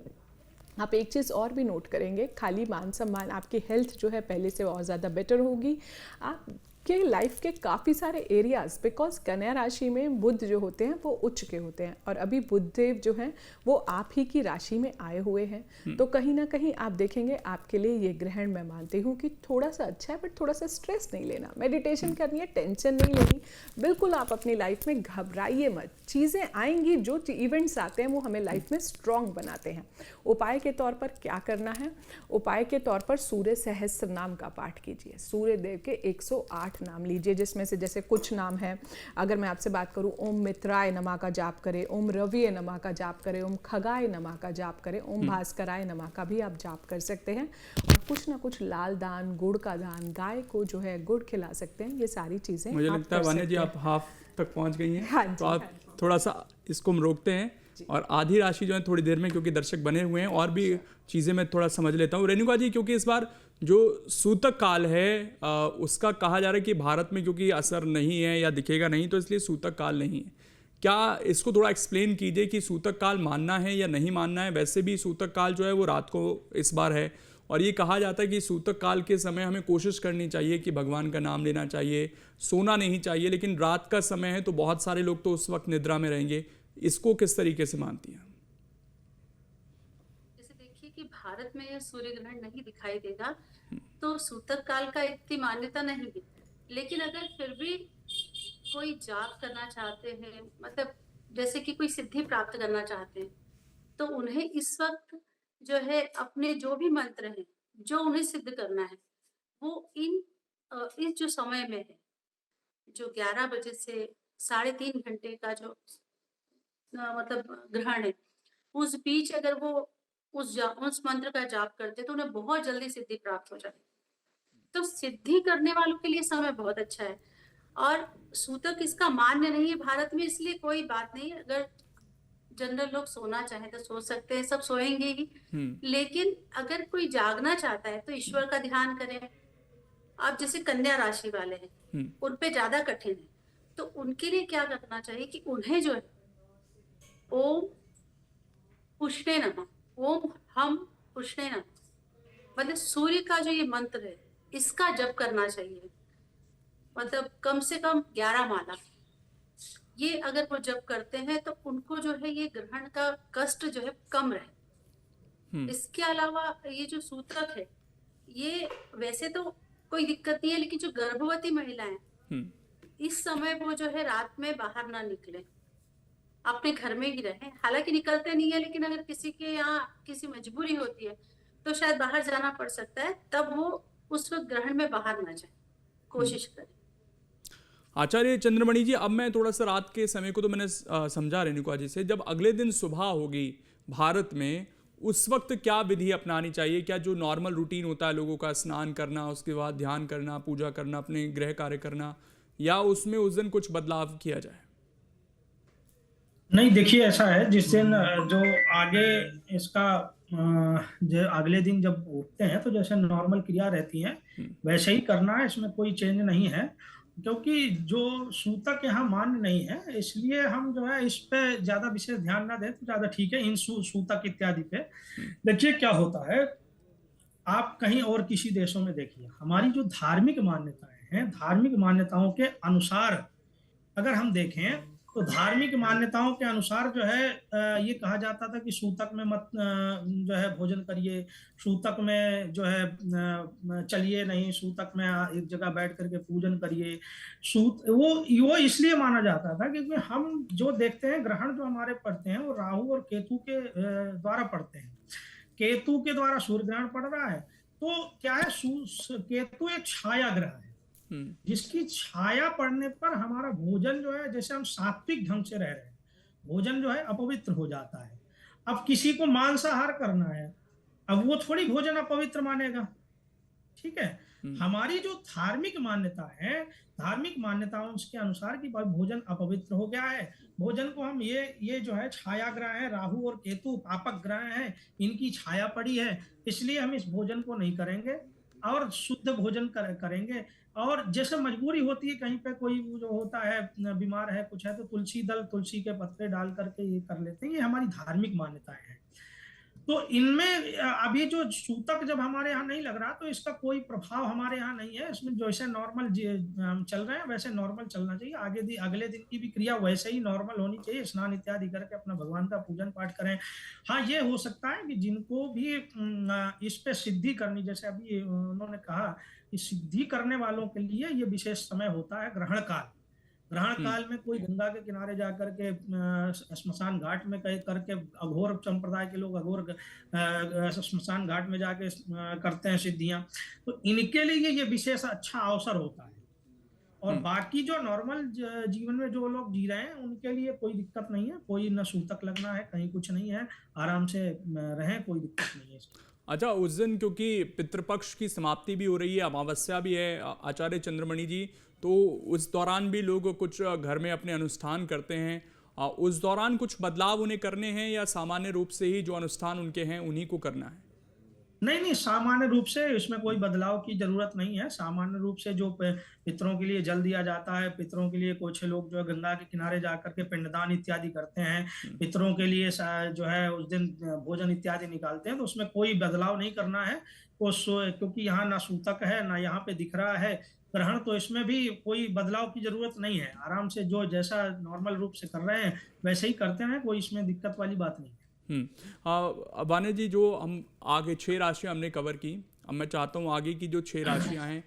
आप एक चीज़ और भी नोट करेंगे, खाली मान सम्मान, आपकी हेल्थ जो है पहले से और ज़्यादा बेटर होगी। आप के लाइफ के काफ़ी सारे एरियाज, बिकॉज कन्या राशि में बुध जो होते हैं वो उच्च के होते हैं और अभी बुध देव जो हैं वो आप ही की राशि में आए हुए हैं। तो कहीं ना कहीं आप देखेंगे आपके लिए ये ग्रहण, मैं मानती हूँ कि थोड़ा सा अच्छा है, बट थोड़ा सा स्ट्रेस नहीं लेना, मेडिटेशन करनी है, टेंशन नहीं लेनी। बिल्कुल आप अपनी लाइफ में घबराइए मत, चीज़ें आएंगी, जो इवेंट्स आते हैं वो हमें लाइफ में स्ट्रॉन्ग बनाते हैं। उपाय के तौर पर क्या करना है, उपाय के तौर पर सूर्य सहस्त्र नाम का पाठ कीजिए। सूर्य देव के 108 नाम लीजिए, जिसमें से जैसे कुछ नाम है, अगर मैं आपसे बात करूं, ओम मित्राय नमः का जाप करें, ओम रविये नमः का जाप करें, ओम खगाय नमः का जाप करें, ओम भास्कराय नमः का भी आप जाप कर सकते हैं। और कुछ ना कुछ लाल दान, गुड़ का दान, गाय को जो है गुड़ खिला सकते हैं। ये सारी चीज़ें मुझे लगता है वान्या जी आप हाफ तक पहुंच गई हैं। हाँ तो आप थोड़ा सा इसको हम रोकते हैं और आधी राशि जो है थोड़ी देर में, क्योंकि दर्शक बने हुए हैं और भी चीज़ें मैं थोड़ा समझ लेता हूँ। रेणुका जी, क्योंकि इस बार जो सूतक काल है उसका कहा जा रहा है कि भारत में क्योंकि असर नहीं है या दिखेगा नहीं, तो इसलिए सूतक काल नहीं है। क्या इसको थोड़ा एक्सप्लेन कीजिए कि सूतक काल मानना है या नहीं मानना है। वैसे भी सूतक काल जो है वो रात को इस बार है और ये कहा जाता है कि सूतक काल के समय हमें कोशिश करनी चाहिए कि भगवान का नाम लेना चाहिए, सोना नहीं चाहिए, लेकिन रात का समय है तो बहुत सारे लोग तो उस वक्त निद्रा में रहेंगे। इसको किस तरीके से मानती हैं? जैसे देखिए कि भारत में यह सूर्य ग्रहण नहीं दिखाई देगा तो सूतक काल का इतनी मान्यता नहीं है। लेकिन अगर फिर भी कोई जाप करना चाहते हैं, मतलब जैसे कि कोई सिद्धि प्राप्त करना चाहते हैं, तो उन्हें इस वक्त जो है अपने जो भी मंत्र हैं जो उन्हें सिद्ध करना है वो इस जो समय में है, जो 11 बजे से 3.5 घंटे का जो मतलब ग्रहण है, उस बीच अगर वो उस मंत्र का जाप करते तो उन्हें बहुत जल्दी सिद्धि प्राप्त हो जाती। तो सिद्धि करने वालों के लिए समय बहुत अच्छा है। और सूतक इसका मान्य नहीं है भारत में, इसलिए कोई बात नहीं। अगर जनरल लोग सोना चाहे तो सो सकते हैं, सब सोएंगे ही। लेकिन अगर कोई जागना चाहता है तो ईश्वर का ध्यान करें। आप जैसे कन्या राशि वाले हैं, उन पे ज्यादा कठिन है, तो उनके लिए क्या करना चाहिए कि उन्हें जो है ओम पुष्णे नमः, ओम हम पुष्णे नमः, मतलब सूर्य का जो ये मंत्र है इसका जप करना चाहिए। मतलब कम से कम 11 माला ये अगर वो जप करते हैं तो उनको जो है ये ग्रहण का कष्ट जो है कम रहे। इसके अलावा ये जो सूतक है ये वैसे तो कोई दिक्कत नहीं है, लेकिन जो गर्भवती महिलाएं हम्म, इस समय वो जो है रात में बाहर ना निकले, अपने घर में ही रहें। हालांकि निकलते नहीं है, लेकिन अगर किसी के यहाँ किसी मजबूरी होती है तो शायद बाहर जाना पड़ सकता है, तब वो उस वक्त ग्रहण में बाहर ना जाए, कोशिश करें। आचार्य चंद्रमणि जी, अब मैं थोड़ा सा रात के समय को तो मैंने समझा रेणुका जी से, जब अगले दिन सुबह होगी भारत में, उस वक्त क्या विधि अपनानी चाहिए? क्या जो नॉर्मल रूटीन होता है लोगों का, स्नान करना, उसके बाद ध्यान करना, पूजा करना, अपने गृह कार्य करना, या उसमें उस दिन कुछ बदलाव किया जाए? नहीं, देखिए ऐसा है, जिस दिन जो आगे इसका जो अगले दिन जब उठते हैं तो जैसे नॉर्मल क्रिया रहती है वैसे ही करना है, इसमें कोई चेंज नहीं है। क्योंकि जो सूतक यहाँ मान्य नहीं है, इसलिए हम जो है इस पे ज्यादा विशेष ध्यान ना दें तो ज्यादा ठीक है। इन सूतक इत्यादि पे देखिए क्या होता है, आप कहीं और किसी देशों में देखिए, हमारी जो धार्मिक मान्यताएं हैं, धार्मिक मान्यताओं के अनुसार अगर हम देखें तो धार्मिक मान्यताओं के अनुसार जो है ये कहा जाता था कि सूतक में मत जो है भोजन करिए, सूतक में जो है चलिए नहीं, सूतक में एक जगह बैठ करके पूजन करिए। वो इसलिए माना जाता था क्योंकि हम जो देखते हैं ग्रहण जो हमारे पड़ते हैं वो राहु और केतु के द्वारा पड़ते हैं। केतु के द्वारा सूर्य ग्रहण पड़ रहा है, तो क्या है, केतु एक छाया ग्रह है, जिसकी छाया पड़ने पर हमारा भोजन जो है, जैसे हम सात्विक ढंग से रह रहे हैं, भोजन जो है अपवित्र हो जाता है। अब किसी को मांसाहार करना है, अब वो थोड़ी भोजन अपवित्र मानेगा, ठीक है। हमारी जो धार्मिक मान्यता है, धार्मिक मान्यताओं के अनुसार कि भाई भोजन अपवित्र हो गया है, भोजन को हम ये जो है छाया ग्रह है, राहु और केतु पापक ग्रह हैं, इनकी छाया पड़ी है, इसलिए हम इस भोजन को नहीं करेंगे और शुद्ध भोजन करेंगे। और जैसे मजबूरी होती है, कहीं पे कोई जो होता है बीमार है, कुछ है, तो तुलसी के पत्ते डाल करके ये कर लेते हैं। ये हमारी धार्मिक मान्यताएं हैं। तो इनमें अभी जो सूतक जब हमारे यहाँ नहीं लग रहा, तो इसका कोई प्रभाव हमारे यहाँ नहीं है। इसमें जैसे नॉर्मल चल रहे हैं वैसे नॉर्मल चलना चाहिए। अगले दिन की भी क्रिया वैसे ही नॉर्मल होनी चाहिए, स्नान इत्यादि करके अपना भगवान का पूजन पाठ करें। हाँ, ये हो सकता है कि जिनको भी इस पे सिद्धि करनी, जैसे अभी उन्होंने कहा कि सिद्धि करने वालों के लिए ये विशेष समय होता है ग्रहण काल। ग्रहण काल में कोई गंगा के किनारे जाकर के श्मशान घाट में करके, अघोर संप्रदाय के लोग अघोर श्मशान घाट में जाके करते हैं सिद्धियां, तो इनके लिए ये विशेष अच्छा अवसर होता है। और बाकी जो नॉर्मल जीवन में जो लोग जी रहे हैं उनके लिए कोई दिक्कत नहीं है, कोई न सूतक लगना है, कहीं कुछ नहीं है, आराम से रहें, कोई दिक्कत नहीं है। अच्छा, उस दिन क्योंकि पितृपक्ष की समाप्ति भी हो रही है, अमावस्या भी है आचार्य चंद्रमणि जी, तो उस दौरान भी लोग कुछ घर में अपने अनुष्ठान करते हैं। उस दौरान कुछ बदलाव उन्हें करने हैं या सामान्य रूप से ही जो अनुष्ठान उनके हैं उन्हीं को करना है? नहीं, सामान्य रूप से इसमें कोई बदलाव की जरूरत नहीं है। सामान्य रूप से जो पितरों के लिए जल दिया जाता है, पितरों के लिए कुछ लोग जो है गंगा के किनारे जाकर के पिंडदान इत्यादि करते हैं, पितरों के लिए जो है उस दिन भोजन इत्यादि निकालते हैं, तो उसमें कोई बदलाव नहीं करना है। क्योंकि यहाँ ना सूतक है ना यहाँ पे दिख रहा है ग्रहण, तो इसमें भी कोई बदलाव की जरूरत नहीं है। आराम से जो जैसा नॉर्मल रूप से कर रहे हैं वैसे ही करते हैं, कोई इसमें दिक्कत वाली बात नहीं है। वाने जी, जो हम आगे 6 राशियां हमने कवर की, अब मैं चाहता हूँ आगे की जो 6 राशियां हैं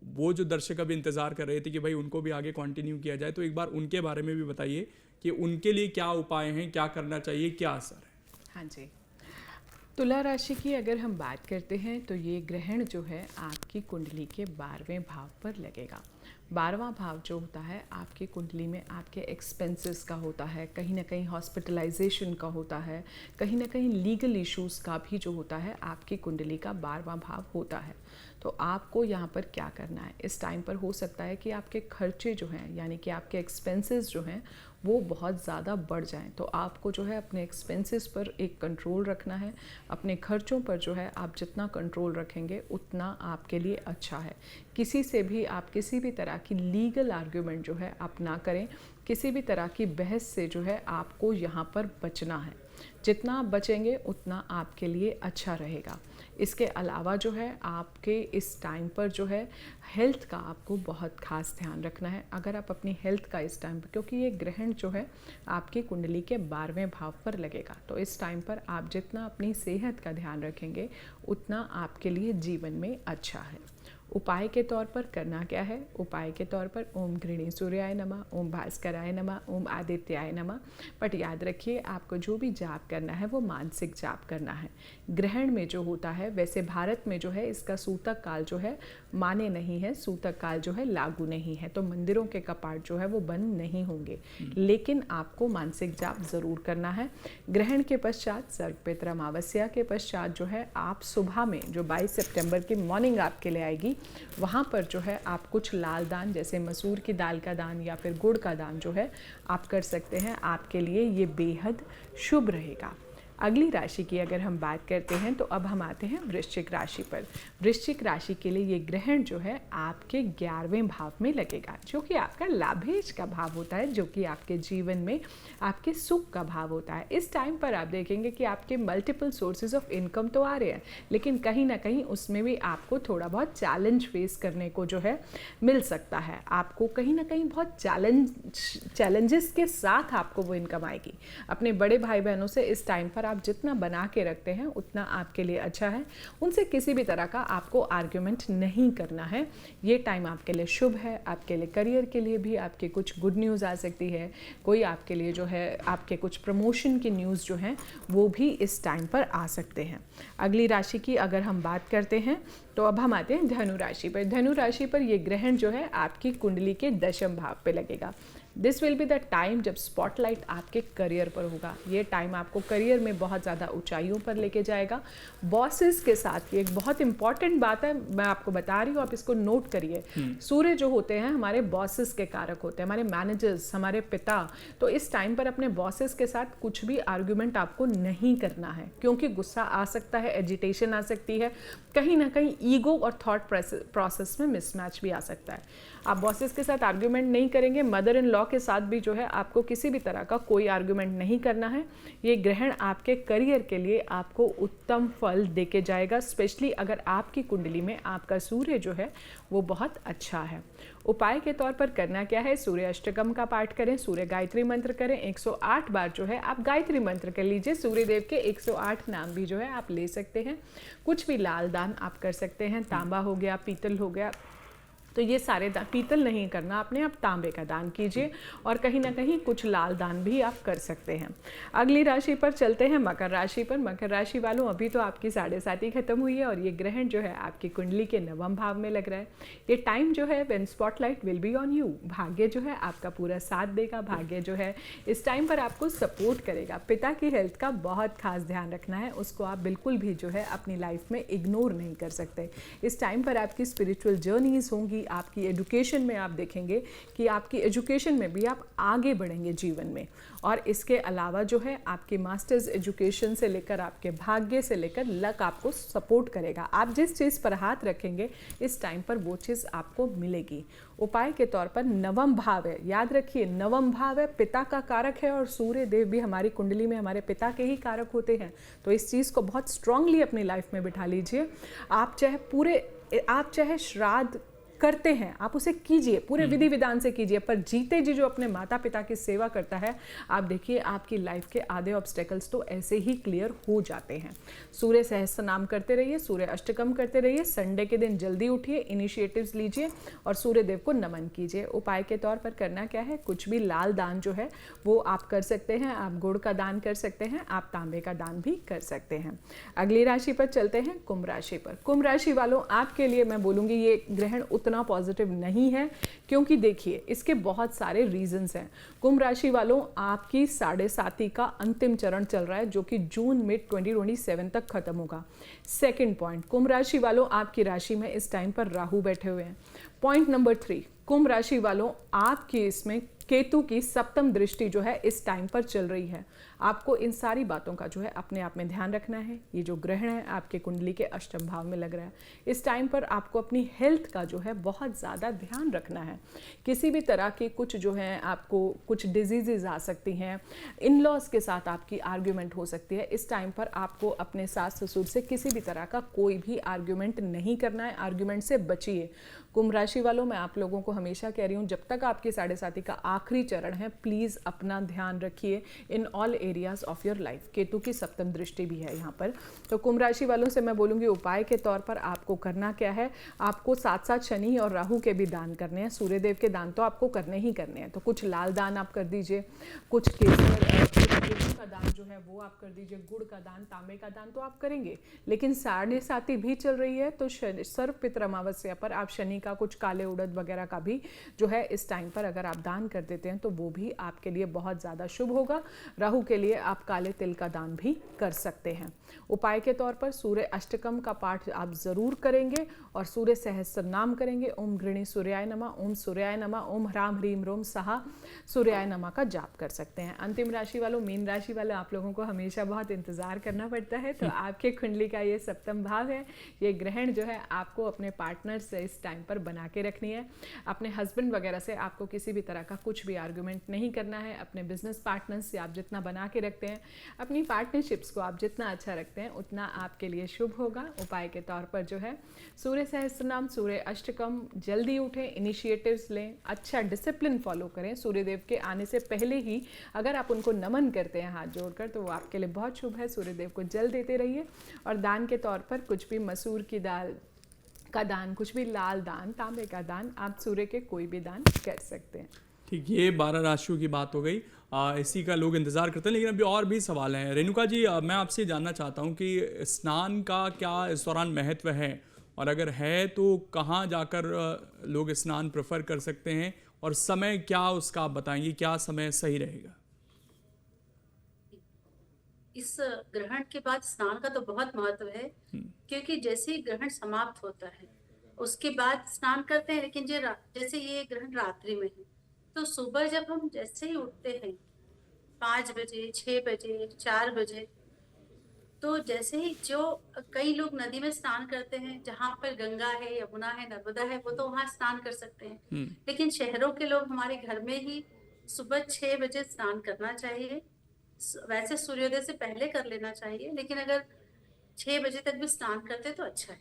वो जो दर्शक अभी इंतजार कर रहे थे कि भाई उनको भी आगे कंटिन्यू किया जाए, तो एक बार उनके बारे में भी बताइए कि उनके लिए क्या उपाय हैं, क्या करना चाहिए, क्या असर है। हाँ जी, तुला राशि की अगर हम बात करते हैं तो ये ग्रहण जो है आपकी कुंडली के 12वें भाव पर लगेगा। 12वां भाव जो होता है आपकी कुंडली में आपके एक्सपेंसेस का होता है, कहीं ना कहीं हॉस्पिटलाइजेशन का होता है, कहीं ना कहीं लीगल इश्यूज़ का भी जो होता है आपकी कुंडली का 12वां भाव होता है। तो आपको यहाँ पर क्या करना है, इस टाइम पर हो सकता है कि आपके खर्चे जो हैं, यानी कि आपके एक्सपेंसेस जो हैं वो बहुत ज़्यादा बढ़ जाएं। तो आपको जो है अपने एक्सपेंसेस पर एक कंट्रोल रखना है। अपने खर्चों पर जो है आप जितना कंट्रोल रखेंगे उतना आपके लिए अच्छा है। किसी से भी आप किसी भी तरह की लीगल आर्ग्यूमेंट जो है आप ना करें, किसी भी तरह की बहस से जो है आपको यहाँ पर बचना है। जितना आप बचेंगे उतना आपके लिए अच्छा रहेगा। इसके अलावा जो है आपके इस टाइम पर जो है हेल्थ का आपको बहुत खास ध्यान रखना है। अगर आप अपनी हेल्थ का इस टाइम पर, क्योंकि ये ग्रहण जो है आपकी कुंडली के 12वें भाव पर लगेगा, तो इस टाइम पर आप जितना अपनी सेहत का ध्यान रखेंगे उतना आपके लिए जीवन में अच्छा है। उपाय के तौर पर करना क्या है? उपाय के तौर पर ओम गृणी सूर्याय नमः, ओम भास्कराय नमः, ओम आदित्याय नमः। बट याद रखिए, आपको जो भी जाप करना है वो मानसिक जाप करना है। ग्रहण में जो होता है, वैसे भारत में जो है इसका सूतक काल जो है माने नहीं है, सूतक काल जो है लागू नहीं है, तो मंदिरों के कपाट जो है वो बंद नहीं होंगे, लेकिन आपको मानसिक जाप ज़रूर करना है। ग्रहण के पश्चात सर्वपित्र अमावस्या के पश्चात जो है आप सुबह में जो 22 सितंबर की मॉर्निंग आपके लिए आएगी, वहाँ पर जो है आप कुछ लाल दान जैसे मसूर की दाल का दान या फिर गुड़ का दान जो है आप कर सकते हैं। आपके लिए ये बेहद शुभ रहेगा। अगली राशि की अगर हम बात करते हैं तो अब हम आते हैं वृश्चिक राशि पर। वृश्चिक राशि के लिए ये ग्रहण जो है आपके 11वें भाव में लगेगा, जो कि आपका लाभेश का भाव होता है, जो कि आपके जीवन में आपके सुख का भाव होता है। इस टाइम पर आप देखेंगे कि आपके मल्टीपल सोर्सेज ऑफ इनकम तो आ रहे हैं, लेकिन कहीं ना कहीं उसमें भी आपको थोड़ा बहुत चैलेंज फेस करने को जो है मिल सकता है। आपको कहीं ना कहीं बहुत चैलेंजेस के साथ आपको वो इनकम आएगी। अपने बड़े भाई बहनों से इस टाइम पर आप जितना बना के रखते हैं उतना आपके लिए अच्छा है। उनसे किसी भी तरह का आपको आर्ग्यूमेंट नहीं करना है। ये टाइम आपके लिए शुभ है। आपके लिए करियर के लिए भी आपके कुछ गुड न्यूज़ आ सकती है। कोई आपके लिए जो है आपके कुछ प्रमोशन की न्यूज़ जो हैं वो भी इस टाइम पर आ सकते हैं। अगली राशि की अगर हम बात करते हैं तो अब हम आते हैं धनु राशि पर। धनु राशि पर ये ग्रहण जो है आपकी कुंडली के 10वें भाव पे लगेगा। This will be the time जब स्पॉटलाइट आपके करियर पर होगा। ये टाइम आपको करियर में बहुत ज़्यादा ऊंचाइयों पर लेके जाएगा। बॉसेस के साथ ये एक बहुत इंपॉर्टेंट बात है, मैं आपको बता रही हूँ, आप इसको नोट करिए। सूर्य जो होते हैं हमारे बॉसेस के कारक होते हैं, हमारे मैनेजर्स, हमारे पिता। तो इस टाइम पर अपने बॉसेस के साथ कुछ भी आर्ग्यूमेंट आपको नहीं करना है, क्योंकि गुस्सा आ सकता है, एजिटेशन आ सकती है, कहीं ना कहीं ईगो और थॉट प्रोसेस में मिसमैच भी आ सकता है। आप बॉसेस के साथ आर्ग्यूमेंट नहीं करेंगे। मदर इन लॉ के साथ भी जो है आपको किसी भी तरह का कोई आर्ग्यूमेंट नहीं करना है। ये ग्रहण आपके करियर के लिए आपको उत्तम फल देके जाएगा, स्पेशली अगर आपकी कुंडली में आपका सूर्य जो है वो बहुत अच्छा है। उपाय के तौर पर करना क्या है? सूर्य अष्टकम का पाठ करें, सूर्य गायत्री मंत्र करें। 108 बार जो है आप गायत्री मंत्र कर लीजिए। सूर्य देव के 108 नाम भी जो है आप ले सकते हैं। कुछ भी लाल दान आप कर सकते हैं। तांबा हो गया, पीतल हो गया, तो ये सारे दान, पीतल नहीं करना आपने, आप तांबे का दान कीजिए और कहीं ना कहीं कुछ लाल दान भी आप कर सकते हैं। अगली राशि पर चलते हैं, मकर राशि पर। मकर राशि वालों, अभी तो आपकी 7.5 खत्म हुई है और ये ग्रहण जो है आपकी कुंडली के 9वें भाव में लग रहा है। ये टाइम जो है when spotlight will be on you. भाग्य जो है आपका पूरा साथ देगा। भाग्य जो है इस टाइम पर आपको सपोर्ट करेगा। पिता की हेल्थ का बहुत खास ध्यान रखना है, उसको आप बिल्कुल भी जो है अपनी लाइफ में इग्नोर नहीं कर सकते। इस टाइम पर आपकी स्पिरिचुअल जर्नीज होंगी। आपकी एजुकेशन में आप देखेंगे कि आपकी एजुकेशन में भी आप आगे बढ़ेंगे जीवन में। और इसके अलावा जो है आपकी मास्टर्स एजुकेशन से लेकर आपके भाग्य से लेकर लक आपको सपोर्ट करेगा। आप जिस चीज़ पर हाथ रखेंगे इस टाइम पर वो चीज़ आपको मिलेगी। उपाय के तौर पर 9वां भाव है, याद रखिए 9वां भाव है, पिता का कारक है और सूर्य देव भी हमारी कुंडली में हमारे पिता के ही कारक होते हैं। तो इस चीज़ को बहुत स्ट्रांगली अपनी लाइफ में बिठा लीजिए। आप चाहे श्राद्ध करते हैं, आप उसे कीजिए, पूरे विधि विधान से कीजिए, पर जीते जी जो अपने माता पिता की सेवा करता है, आप देखिए आपकी लाइफ के आधे ऑब्स्टेकल्स तो ऐसे ही क्लियर हो जाते हैं। सूर्य सहस्त्र नाम करते रहिए, सूर्य अष्टकम करते रहिए। संडे के दिन जल्दी उठिए, इनिशिएटिव्स लीजिए और सूर्य देव को नमन कीजिए। उपाय के तौर पर करना क्या है? कुछ भी लाल दान जो है वो आप कर सकते हैं। आप गुड़ का दान कर सकते हैं, आप तांबे का दान भी कर सकते हैं। अगली राशि पर चलते हैं, कुंभ राशि पर। कुंभ राशि वालों, आपके लिए मैं बोलूँगी ये ग्रहण उतना पॉजिटिव नहीं है, क्योंकि देखिए इसके बहुत सारे रीजंस हैं। कुंभ राशि वालों, आपकी 7.5 का अंतिम चरण चल रहा है, जो कि जून मिड 2027 तक खत्म होगा। सेकंड पॉइंट, कुंभ राशि वालों आपकी राशि में इस टाइम पर राहु बैठे हुए हैं। पॉइंट नंबर 3, कुंभ राशि वालों आपकी इसमें केतु की 7वीं दृष्टि जो है इस टाइम पर चल रही है। आपको इन सारी बातों का जो है अपने आप में ध्यान रखना है। ये जो ग्रहण है आपके कुंडली के 8वें भाव में लग रहा है। इस टाइम पर आपको अपनी हेल्थ का जो है बहुत ज़्यादा ध्यान रखना है। किसी भी तरह के कुछ जो है आपको कुछ डिजीजेज आ सकती हैं, इन लॉज के साथ आपकी आर्ग्यूमेंट हो सकती है। इस टाइम पर आपको अपने सास ससुर से किसी भी तरह का कोई भी आर्ग्यूमेंट नहीं करना है। आर्ग्यूमेंट से बचिए। कुंभ राशि वालों, मैं आप लोगों को हमेशा कह रही हूँ, जब तक आपकी 7.5 का आखिरी चरण है, प्लीज़ अपना ध्यान रखिए in all areas of your life. Ketu की सप्तम दृष्टि भी है यहाँ पर। तो कुंभ राशि वालों से मैं बोलूँगी उपाय के तौर पर आपको करना क्या है, आपको साथ साथ शनि और राहु के भी दान करने हैं। सूर्यदेव के दान तो आपको करने ही करने हैं, तो कुछ लाल दान आप कर दीजिए, कुछ केसर गेहूं का दान जो है वो आप कर दीजिए, गुड़ का दान, तांबे का दान तो आप करेंगे। लेकिन 7.5 भी चल रही है, तो सर्व पितृ अमावस्या पर आप शनि का कुछ काले उड़द वगैरह का भी जो है इस टाइम पर अगर आप दान कर देते हैं तो वो भी आपके लिए बहुत ज़्यादा शुभ होगा। राहु के लिए आप काले तिल का दान भी कर सकते हैं। उपाय के तौर पर सूर्य अष्टकम का पाठ आप ज़रूर करेंगे और सूर्य सहस्त्र नाम करेंगे। ओम गृणी सूर्याय नमः, ओम सूर्याय नमः, ओम ह्राम ह्रीम रोम सहा सूर्याय नमः का जाप कर सकते हैं। अंतिम राशि वालों, मीन राशि वाले, आप लोगों को हमेशा बहुत इंतजार करना पड़ता है। तो आपके कुंडली का ये सप्तम भाव है, ये ग्रहण जो है आपको अपने पार्टनर से इस टाइम पर बना के रखनी है। अपने हस्बैंड वगैरह से आपको किसी भी तरह का कुछ भी आर्गुमेंट नहीं करना है। अपने बिजनेस पार्टनर से आप जितना बना के रखते हैं, अपनी पार्टनरशिप्स को आप जितना अच्छा रखते हैं, उतना आपके लिए शुभ होगा। उपाय के तौर पर जो है सूर्य सहस्त्र नाम, सूर्य अष्टकम, जल्दी उठें, इनिशिएटिव्स लें, अच्छा डिसिप्लिन फॉलो करें। सूर्यदेव के आने से पहले ही अगर आप उनको नमन करते हैं हाथ जोड़कर, तो वो आपके लिए बहुत शुभ है। सूर्यदेव को जल देते रहिए और दान के तौर पर कुछ भी मसूर की दाल का दान, कुछ भी लाल दान, तांबे का दान, आप सूर्य के कोई भी दान कर सकते हैं। ठीक, ये 12 राशियों की बात हो गई। इसी का लोग इंतज़ार करते हैं, लेकिन अभी और भी सवाल हैं। रेणुका जी, मैं आपसे जानना चाहता हूँ कि स्नान का क्या इस दौरान महत्व है, और अगर है तो कहाँ जाकर लोग स्नान प्रेफर कर सकते हैं, और समय क्या उसका आप बताएंगे, क्या समय सही रहेगा? इस ग्रहण के बाद स्नान का तो बहुत महत्व है, क्योंकि जैसे ही ग्रहण समाप्त होता है उसके बाद स्नान करते हैं। लेकिन जैसे ये ग्रहण रात्रि में है, तो सुबह जब हम जैसे ही उठते हैं 5 बजे, 6 बजे, 4 बजे, तो जैसे ही जो कई लोग नदी में स्नान करते हैं, जहाँ पर गंगा है, यमुना है, नर्मदा है, वो तो वहाँ स्नान कर सकते हैं। लेकिन शहरों के लोग हमारे घर में ही सुबह 6 बजे स्नान करना चाहिए। वैसे सूर्योदय से पहले कर लेना चाहिए, लेकिन अगर 6 बजे तक भी स्नान करते तो अच्छा है।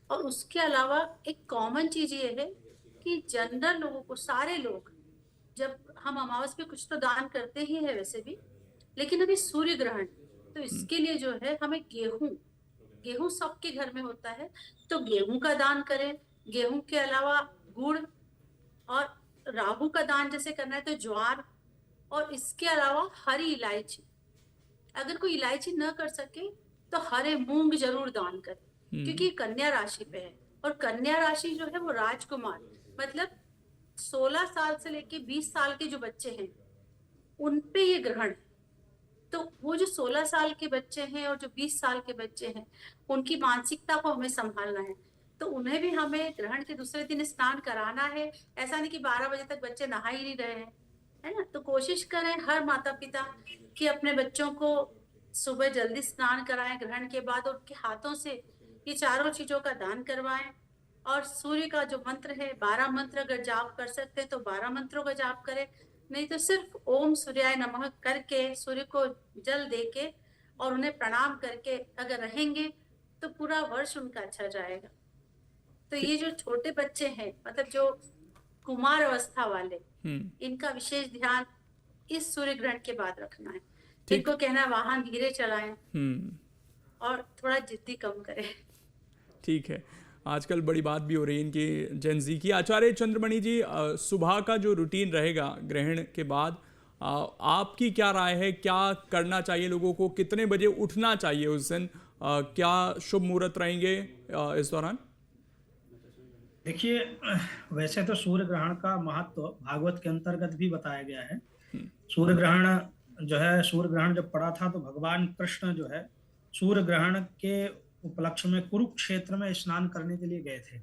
और उसके अलावा एक कॉमन चीज ये है कि जनरल लोगों को, सारे लोग, जब हम अमावस पे कुछ तो दान करते ही है वैसे भी, लेकिन अभी सूर्य ग्रहण, तो इसके लिए जो है हमें गेहूं सबके घर में होता है, तो गेहूं का दान करें। गेहूं के अलावा गुड़, और राहु का दान जैसे करना है तो ज्वार, और इसके अलावा हरी इलायची। अगर कोई इलायची न कर सके तो हरे मूंग जरूर दान करें, क्योंकि कन्या राशि पे है, और कन्या राशि जो है वो राजकुमार, मतलब 16 साल से लेके 20 साल के जो बच्चे हैं उन पे ये ग्रहण है। तो वो जो 16 साल के बच्चे हैं और जो 20 साल के बच्चे हैं, उनकी मानसिकता को हमें संभालना है, तो उन्हें भी हमें ग्रहण के दूसरे दिन स्नान कराना है। ऐसा नहीं कि 12 बजे तक बच्चे नहा ही नहीं रहे हैं, है ना। तो कोशिश करें हर माता पिता कि अपने बच्चों को सुबह जल्दी स्नान कराएं ग्रहण के बाद, और उनके हाथों से ये चारों चीजों का दान करवाएं। और सूर्य का जो मंत्र है, 12 मंत्र अगर जाप कर सकते हैं तो 12 मंत्रों का जाप करें, नहीं तो सिर्फ ओम सूर्याय नमः करके सूर्य को जल देके और उन्हें प्रणाम करके अगर रहेंगे तो पूरा वर्ष उनका अच्छा जाएगा। तो ये जो छोटे बच्चे हैं, मतलब जो कुमार अवस्था वाले, इनका विशेष ध्यान इस सूर्य ग्रहण के बाद रखना है। इनको कहना वाहन धीरे चलाएं और थोड़ा जिद्दी कम करें। ठीक है, आजकल बड़ी बात भी हो रही है इनकी जेनजी की। आचार्य चंद्रमणि जी, सुबह का जो रूटीन रहेगा ग्रहण के बाद, आपकी क्या राय है, क्या करना चाहिए लोगों को, कितने बजे उठना चाहिए उस दिन, क्या शुभ मुहूर्त रहेंगे इस दौरान? देखिए, वैसे तो सूर्य ग्रहण का महत्व भागवत के अंतर्गत भी बताया गया है। सूर्य ग्रहण जब पड़ा था तो भगवान कृष्ण जो है सूर्य ग्रहण के उपलक्ष्य में कुरुक्षेत्र में स्नान करने के लिए गए थे,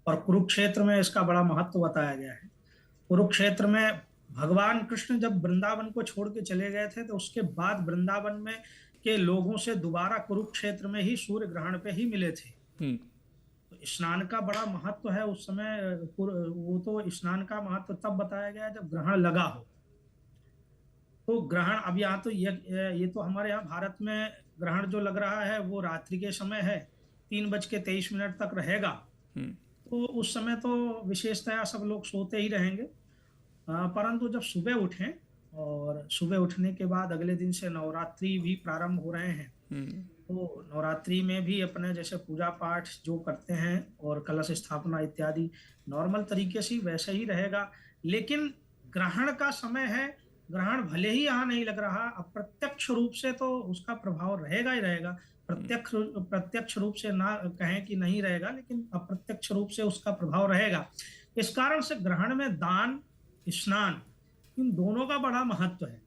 और कुरुक्षेत्र में इसका बड़ा महत्व बताया गया है। कुरुक्षेत्र में भगवान कृष्ण जब वृंदावन को छोड़ के चले गए थे, तो उसके बाद वृंदावन में के लोगों से दोबारा कुरुक्षेत्र में ही सूर्य ग्रहण पे ही मिले थे। तो स्नान का बड़ा महत्व है उस समय। वो तो स्नान का महत्व तब बताया गया जब ग्रहण लगा हो। तो ग्रहण अब यहाँ तो ये तो हमारे यहाँ भारत में ग्रहण जो लग रहा है वो रात्रि के समय है, 3:23 तक रहेगा। तो उस समय तो विशेषतया सब लोग सोते ही रहेंगे, परंतु जब सुबह उठें और सुबह उठने के बाद अगले दिन से नवरात्रि भी प्रारंभ हो रहे हैं, तो नवरात्रि में भी अपने जैसे पूजा पाठ जो करते हैं और कलश स्थापना इत्यादि नॉर्मल तरीके से वैसे ही रहेगा। लेकिन ग्रहण का समय है, ग्रहण भले ही यहाँ नहीं लग रहा, अप्रत्यक्ष रूप से तो उसका प्रभाव रहेगा ही रहेगा। प्रत्यक्ष रूप से ना कहें कि नहीं रहेगा, लेकिन अप्रत्यक्ष रूप से उसका प्रभाव रहेगा। इस कारण से ग्रहण में दान, स्नान, इन दोनों का बड़ा महत्व है।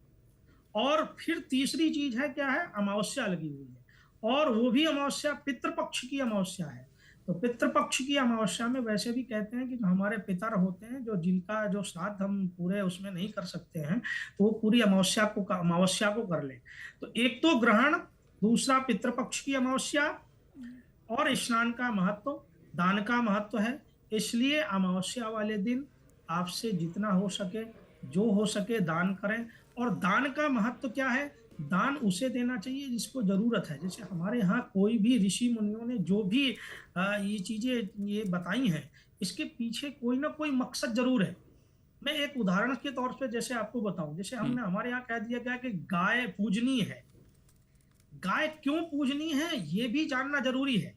और फिर तीसरी चीज है, क्या है, अमावस्या लगी हुई है, और वो भी अमावस्या पितृपक्ष की अमावस्या है। तो पितृपक्ष की अमावस्या में वैसे भी कहते हैं कि जो हमारे पितर होते हैं, जो जिनका जो श्राद्ध हम पूरे उसमें नहीं कर सकते हैं, तो वो पूरी अमावस्या को कर ले। तो एक तो ग्रहण, दूसरा पितृपक्ष की अमावस्या, और स्नान का महत्व, दान का महत्व है। इसलिए अमावस्या वाले दिन आपसे जितना हो सके, जो हो सके दान करें। और दान का महत्व क्या है, दान उसे देना चाहिए जिसको जरूरत है। जैसे हमारे यहाँ कोई भी ऋषि मुनियों ने जो भी ये चीजें ये बताई हैं, इसके पीछे कोई ना कोई मकसद जरूर है। मैं एक उदाहरण के तौर पे जैसे आपको बताऊं, जैसे हमने हमारे यहाँ कह दिया गया कि गाय पूजनीय है। गाय क्यों पूजनीय है ये भी जानना जरूरी है।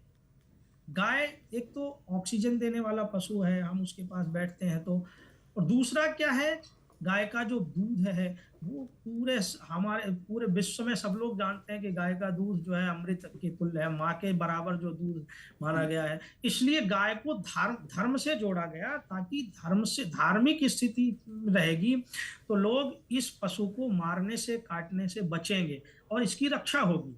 गाय एक तो ऑक्सीजन देने वाला पशु है, हम उसके पास बैठते हैं तो, और दूसरा क्या है, गाय का जो दूध है वो पूरे विश्व में सब लोग जानते हैं कि गाय का दूध जो है अमृत के तुल्य है, माँ के बराबर जो दूध माना गया है। इसलिए गाय को धर्म से जोड़ा गया, ताकि धर्म से धार्मिक स्थिति रहेगी तो लोग इस पशु को मारने से, काटने से बचेंगे और इसकी रक्षा होगी।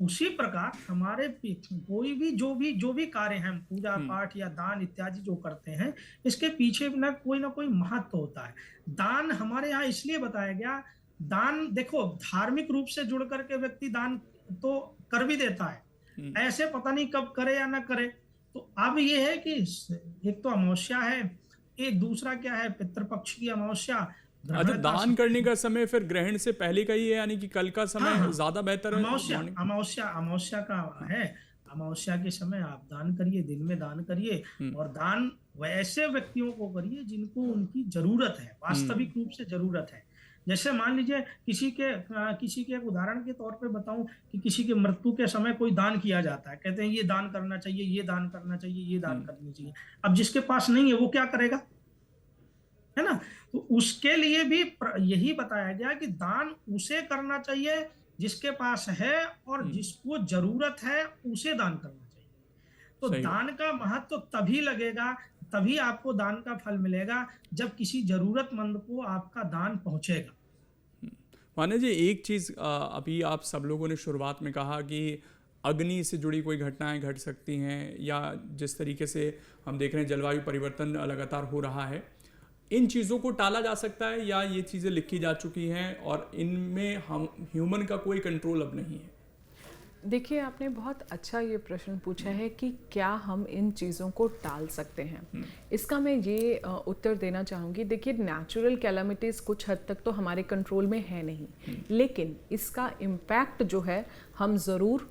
उसी प्रकार हमारे कोई भी जो भी कार्य हैं, पूजा पाठ या दान इत्यादि जो करते हैं, इसके पीछे ना कोई महत्व होता है। दान हमारे यहाँ इसलिए बताया गया, दान देखो धार्मिक रूप से जुड़ करके व्यक्ति दान तो कर भी देता है, ऐसे पता नहीं कब करे या ना करे। तो अब ये है कि एक तो अमावस्या है, एक दूसरा क्या है, पितृपक्ष की अमावस्या। अच्छा, दान करने का समय फिर ग्रहण से पहले का ही है, यानी कि कल का समय ज्यादा बेहतर है? अमावस्या का है। अमावस्या के समय आप दान करिए, दिन में दान करिए, और दान वैसे व्यक्तियों को करिए जिनको उनकी जरूरत है, वास्तविक रूप से जरूरत है। जैसे मान लीजिए किसी के एक उदाहरण के तौर पे बताऊं कि किसी के मृत्यु के समय कोई दान किया जाता है, कहते हैं ये दान करना चाहिए, ये दान करना चाहिए, ये दान करनी चाहिए। अब जिसके पास नहीं है वो क्या करेगा, है ना? तो उसके लिए भी यही बताया गया कि दान उसे करना चाहिए जिसके पास है, और जिसको जरूरत है उसे दान करना चाहिए। तो दान का महत्व तभी लगेगा, तभी आपको दान का फल मिलेगा, जब किसी जरूरतमंद को आपका दान पहुंचेगा। माने जी, एक चीज अभी आप सब लोगों ने शुरुआत में कहा कि अग्नि से जुड़ी कोई घटनाएं घट सकती हैं, या जिस तरीके से हम देख रहे हैं जलवायु परिवर्तन लगातार हो रहा है, इन चीज़ों को टाला जा सकता है, या ये चीज़ें लिखी जा चुकी हैं और इनमें हम ह्यूमन का कोई कंट्रोल अब नहीं है? देखिए, आपने बहुत अच्छा ये प्रश्न पूछा है कि क्या हम इन चीज़ों को टाल सकते हैं। इसका मैं ये उत्तर देना चाहूँगी। देखिए, नेचुरल कैलामिटीज़ कुछ हद तक तो हमारे कंट्रोल में है नहीं, लेकिन इसका इम्पैक्ट जो है हम ज़रूर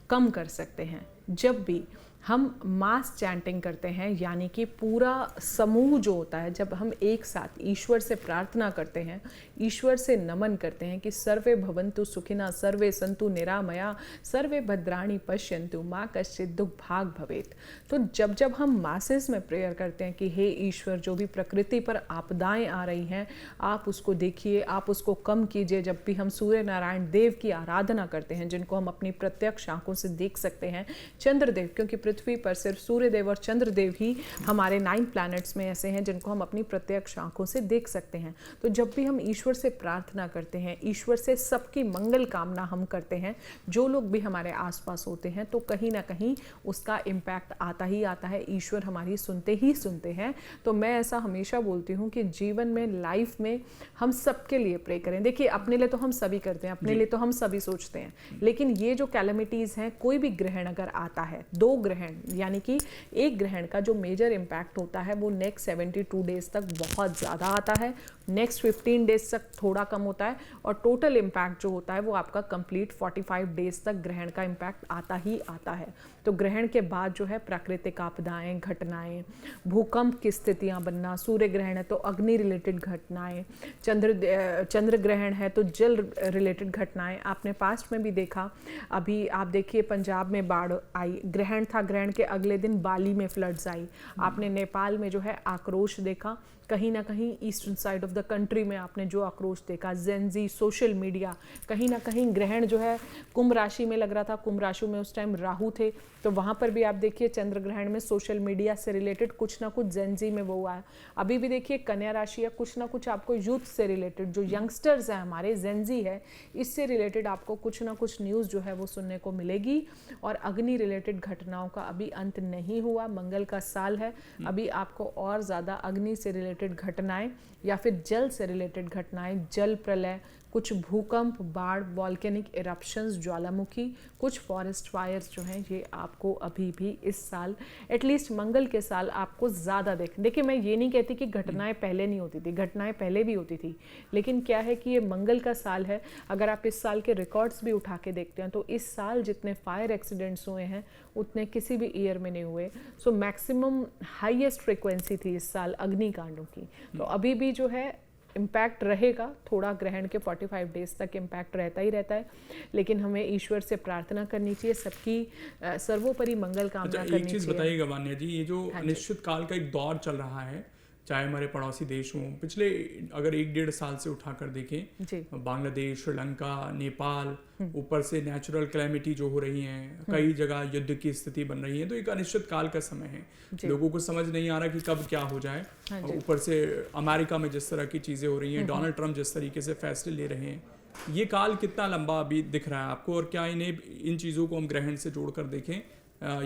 कम कर सकते हैं। जब भी हम मास चैंटिंग करते हैं, यानी कि पूरा समूह जो होता है, जब हम एक साथ ईश्वर से प्रार्थना करते हैं, ईश्वर से नमन करते हैं कि सर्वे भवन्तु सुखिना, सर्वे सन्तु निरामया, सर्वे भद्राणि पश्यन्तु, माँ कश्चित् दुख भाग भवेत्। तो जब हम मासेस में प्रेयर करते हैं कि हे ईश्वर, जो भी प्रकृति पर आपदाएं आ रही हैं, आप उसको देखिए, आप उसको कम कीजिए। जब भी हम सूर्य नारायण देव की आराधना करते हैं, जिनको हम अपनी प्रत्यक्ष आंखों से देख सकते हैं, चंद्रदेव, क्योंकि पृथ्वी पर सिर्फ सूर्यदेव और चंद्रदेव ही हमारे 9 प्लैनेट्स में ऐसे हैं जिनको हम अपनी प्रत्यक्ष आंखों से देख सकते हैं। तो जब भी हम ईश्वर से प्रार्थना करते हैं, ईश्वर से सबकी मंगल कामना हम करते हैं, जो लोग भी हमारे आसपास होते हैं, तो कहीं ना कहीं उसका इम्पैक्ट आता ही आता है। ईश्वर हमारी सुनते ही सुनते हैं। तो मैं ऐसा हमेशा बोलती हूँ कि जीवन में, लाइफ में हम सबके लिए प्रे करें। देखिए, अपने लिए तो हम सभी करते हैं, अपने लिए तो हम सभी सोचते हैं, लेकिन ये जो कैलेमिटीज़ हैं, कोई भी ग्रहण अगर आता है, 2 ग्रहण ग्रहण, यानी कि एक ग्रहण का जो मेजर इम्पैक्ट होता है वो नेक्स्ट 72 डेज तक बहुत ज़्यादा आता है, नेक्स्ट 15 डेज तक थोड़ा कम होता है, और टोटल इम्पैक्ट जो होता है वो आपका कंप्लीट 45 डेज तक ग्रहण का इम्पैक्ट आता ही आता है। तो ग्रहण के बाद जो है प्राकृतिक आपदाएं, घटनाएं, भूकंप की स्थितियां बनना, सूर्य ग्रहण है तो अग्नि रिलेटेड घटनाएं, चंद्र ग्रहण है तो जल रिलेटेड घटनाएं। आपने पास्ट में भी देखा, अभी आप देखिए पंजाब में बाढ़ आई, ग्रहण था, ग्रहण के अगले दिन बाली में फ्लड्स आई। आपने नेपाल में जो है आक्रोश देखा, कहीं ना कहीं eastern side of the country में आपने जो आक्रोश देखा, जेनजी, सोशल मीडिया, कहीं ना कहीं ग्रहण जो है कुंभ राशि में लग रहा था, कुंभ राशि में उस टाइम राहु थे, तो वहाँ पर भी आप देखिए चंद्र ग्रहण में सोशल मीडिया से रिलेटेड कुछ ना कुछ जेनजी में वो हुआ है। अभी भी देखिए कन्या राशि है, कुछ ना कुछ आपको यूथ से रिलेटेड, जो यंगस्टर्स हैं हमारे, जेनजी है, इससे रिलेटेड आपको कुछ ना कुछ न्यूज़ जो है वो सुनने को मिलेगी। और अग्नि रिलेटेड घटनाओं का अभी अंत नहीं हुआ, मंगल का साल है, अभी आपको और ज़्यादा अग्नि से रिलेटेड घटनाएं या फिर जल से रिलेटेड घटनाएं, जल प्रलय, कुछ भूकंप, बाढ़, वॉल्केनिक इरप्शंस, ज्वालामुखी, कुछ फॉरेस्ट फायर्स जो हैं ये आपको अभी भी इस साल, एटलीस्ट मंगल के साल, आपको ज़्यादा देखिए मैं ये नहीं कहती कि घटनाएं पहले नहीं होती थी, घटनाएं पहले भी होती थी, लेकिन क्या है कि ये मंगल का साल है। अगर आप इस साल के रिकॉर्ड्स भी उठा के देखते हैं तो इस साल जितने फायर एक्सीडेंट्स हुए हैं उतने किसी भी ईयर में नहीं हुए। सो मैक्सिमम हाईएस्ट फ्रिक्वेंसी थी इस साल अग्निकांडों की। तो अभी भी जो है इम्पैक्ट रहेगा, थोड़ा ग्रहण के 45 डेज तक इम्पैक्ट रहता ही रहता है, लेकिन हमें ईश्वर से प्रार्थना करनी चाहिए, सबकी सर्वोपरि मंगल कामना करनी चाहिए। एक चीज़ बताइएगा मान्या जी, ये जो हाँ अनिश्चित काल का एक दौर चल रहा है, चाहे हमारे पड़ोसी देश हों, पिछले अगर 1-1.5 साल से उठाकर देखें, बांग्लादेश, श्रीलंका, नेपाल, ऊपर से नेचुरल कैलेमिटी जो हो रही हैं, कई जगह युद्ध की स्थिति बन रही है, तो एक अनिश्चित काल का समय है, लोगों को समझ नहीं आ रहा कि कब क्या हो जाए। ऊपर से अमेरिका में जिस तरह की चीज़ें हो रही हैं, डोनाल्ड ट्रंप जिस तरीके से फैसले ले रहे हैं, ये काल कितना लंबा अभी दिख रहा है आपको, और क्या इन चीज़ों को हम ग्रहण से जोड़कर देखें,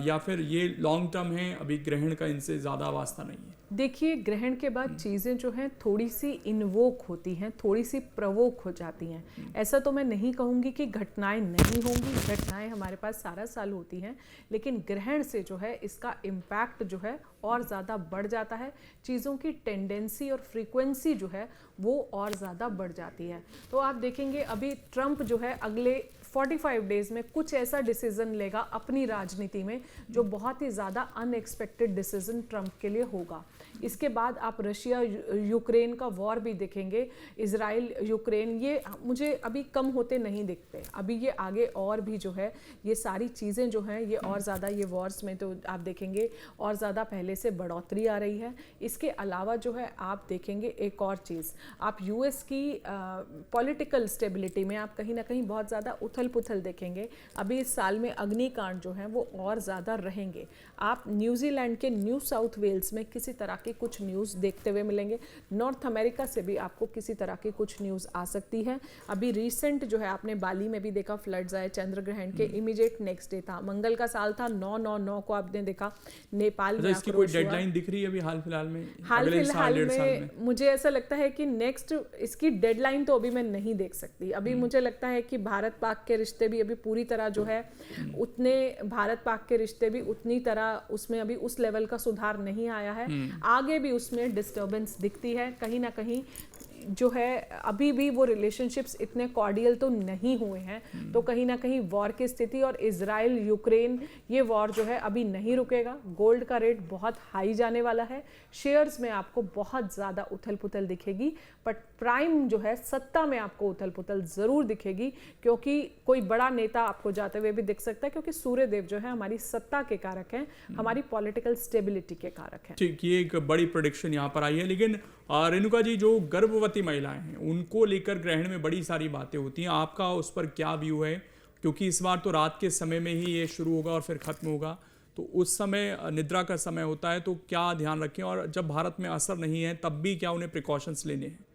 या फिर ये लॉन्ग टर्म है, अभी ग्रहण का इनसे ज़्यादा वास्ता नहीं है? देखिए ग्रहण के बाद चीज़ें जो हैं थोड़ी सी इन्वोक होती हैं, थोड़ी सी प्रवोक हो जाती हैं। ऐसा तो मैं नहीं कहूँगी कि घटनाएं नहीं होंगी, घटनाएं हमारे पास सारा साल होती हैं, लेकिन ग्रहण से जो है इसका इम्पैक्ट जो है और ज़्यादा बढ़ जाता है, चीज़ों की टेंडेंसी और फ्रीक्वेंसी जो है वो और ज़्यादा बढ़ जाती है। तो आप देखेंगे अभी ट्रंप जो है अगले 45 डेज में कुछ ऐसा डिसीजन लेगा अपनी राजनीति में जो बहुत ही ज़्यादा अनएक्सपेक्टेड डिसीजन ट्रंप के लिए होगा। इसके बाद आप रशिया यूक्रेन का वॉर भी देखेंगे, इजराइल यूक्रेन, ये मुझे अभी कम होते नहीं दिखते, अभी ये आगे और भी जो है ये सारी चीज़ें जो हैं ये और ज़्यादा, ये वॉर्स में तो आप देखेंगे और ज़्यादा पहले से बढ़ोतरी आ रही है। इसके अलावा जो है आप देखेंगे एक और चीज़, आप यूएस की पॉलिटिकल स्टेबिलिटी में आप कहीं ना कहीं बहुत ज़्यादा उथल पुथल देखेंगे। अभी इस साल में अग्निकांड जो हैं वो और ज़्यादा रहेंगे। आप न्यूजीलैंड के न्यू साउथ वेल्स में किसी तरह की कुछ न्यूज़ देखते हुए मिलेंगे, नॉर्थ अमेरिका से भी आपको किसी तरह की कुछ न्यूज़ आ सकती है। अभी रिसेंट जो है आपने बाली में भी देखा फ्लड्स आए, चंद्र ग्रहण के इमीडिएट नेक्स्ट डे था, मंगल का साल था, 9/9/9 को आपने देखा नेपाल में। इसकी कोई डेडलाइन दिख रही है अभी हाल फिलहाल में? हाल फिलहाल में मुझे ऐसा लगता है कि नेक्स्ट इसकी डेडलाइन तो अभी मैं नहीं देख सकती। अभी मुझे लगता है कि भारत पाक के रिश्ते भी अभी पूरी तरह जो है उतने, भारत पाक के रिश्ते भी उतनी तरह उसमें अभी उस लेवल का सुधार नहीं आया है, आगे भी उसमें डिस्टर्बेंस दिखती है कहीं ना कहीं जो है। अभी भी वो रिलेशनशिप्स इतने कॉर्डियल तो नहीं हुए हैं, तो कहीं ना कहीं वॉर की स्थिति, और इजराइल यूक्रेन ये वॉर जो है अभी नहीं रुकेगा। गोल्ड का रेट बहुत हाई जाने वाला है, शेयर्स में आपको बहुत ज़्यादा उथल पुथल दिखेगी, बट प्राइम जो है सत्ता में आपको उथल पुथल ज़रूर दिखेगी, क्योंकि कोई बड़ा नेता आपको जाते हुए भी दिख सकता है, क्योंकि सूर्य देव जो है हमारी सत्ता के कारक हैं, हमारी पॉलिटिकल स्टेबिलिटी के कारक हैं। ठीक, ये एक बड़ी प्रेडिक्शन यहाँ पर आई है। लेकिन रेणुका जी, जो गर्भवती महिलाएं हैं उनको लेकर ग्रहण में बड़ी सारी बातें होती हैं, आपका उस पर क्या व्यू है? क्योंकि इस बार तो रात के समय में ही ये शुरू होगा और फिर खत्म होगा, तो उस समय निद्रा का समय होता है, तो क्या ध्यान रखें, और जब भारत में असर नहीं है तब भी क्या उन्हें प्रिकॉशंस लेने हैं?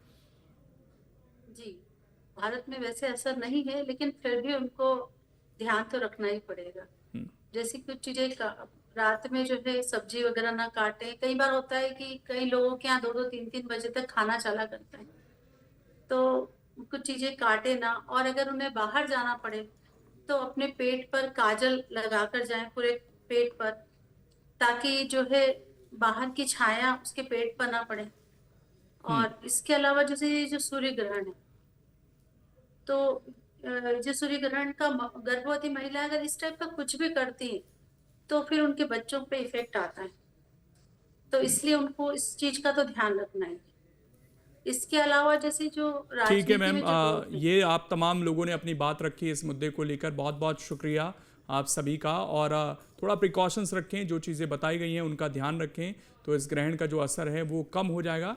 जी, भारत में वैसे असर नहीं है, लेकिन फिर भी उनको ध्यान तो रखना ही पड़ेगा। जैसे कुछ चीजें रात में जो है सब्जी वगैरह ना काटें। कई बार होता है कि कई लोगों के यहाँ 2-2, 3-3 बजे तक खाना चला करता है, तो कुछ चीजें काटे ना, और अगर उन्हें बाहर जाना पड़े तो अपने पेट पर काजल लगाकर जाएं, पूरे पेट पर, ताकि जो है बाहर की छाया उसके पेट पर ना पड़े। और इसके अलावा जैसे ये जो सूर्य ग्रहण है, तो जो सूर्य ग्रहण का गर्भवती महिला अगर इस टाइप का कुछ भी करती है तो फिर उनके बच्चों पे इफेक्ट आता है, तो इसलिए उनको इस चीज का तो ध्यान रखना है। इसके अलावा जैसे जो ठीक है राजनीति मैम, में जो लोग हैं, ये आप तमाम लोगों ने अपनी बात रखी इस मुद्दे को लेकर, बहुत बहुत शुक्रिया आप सभी का। और थोड़ा प्रिकॉशंस रखें, जो चीज़ें बताई गई हैं उनका ध्यान रखें, तो इस ग्रहण का जो असर है वो कम हो जाएगा।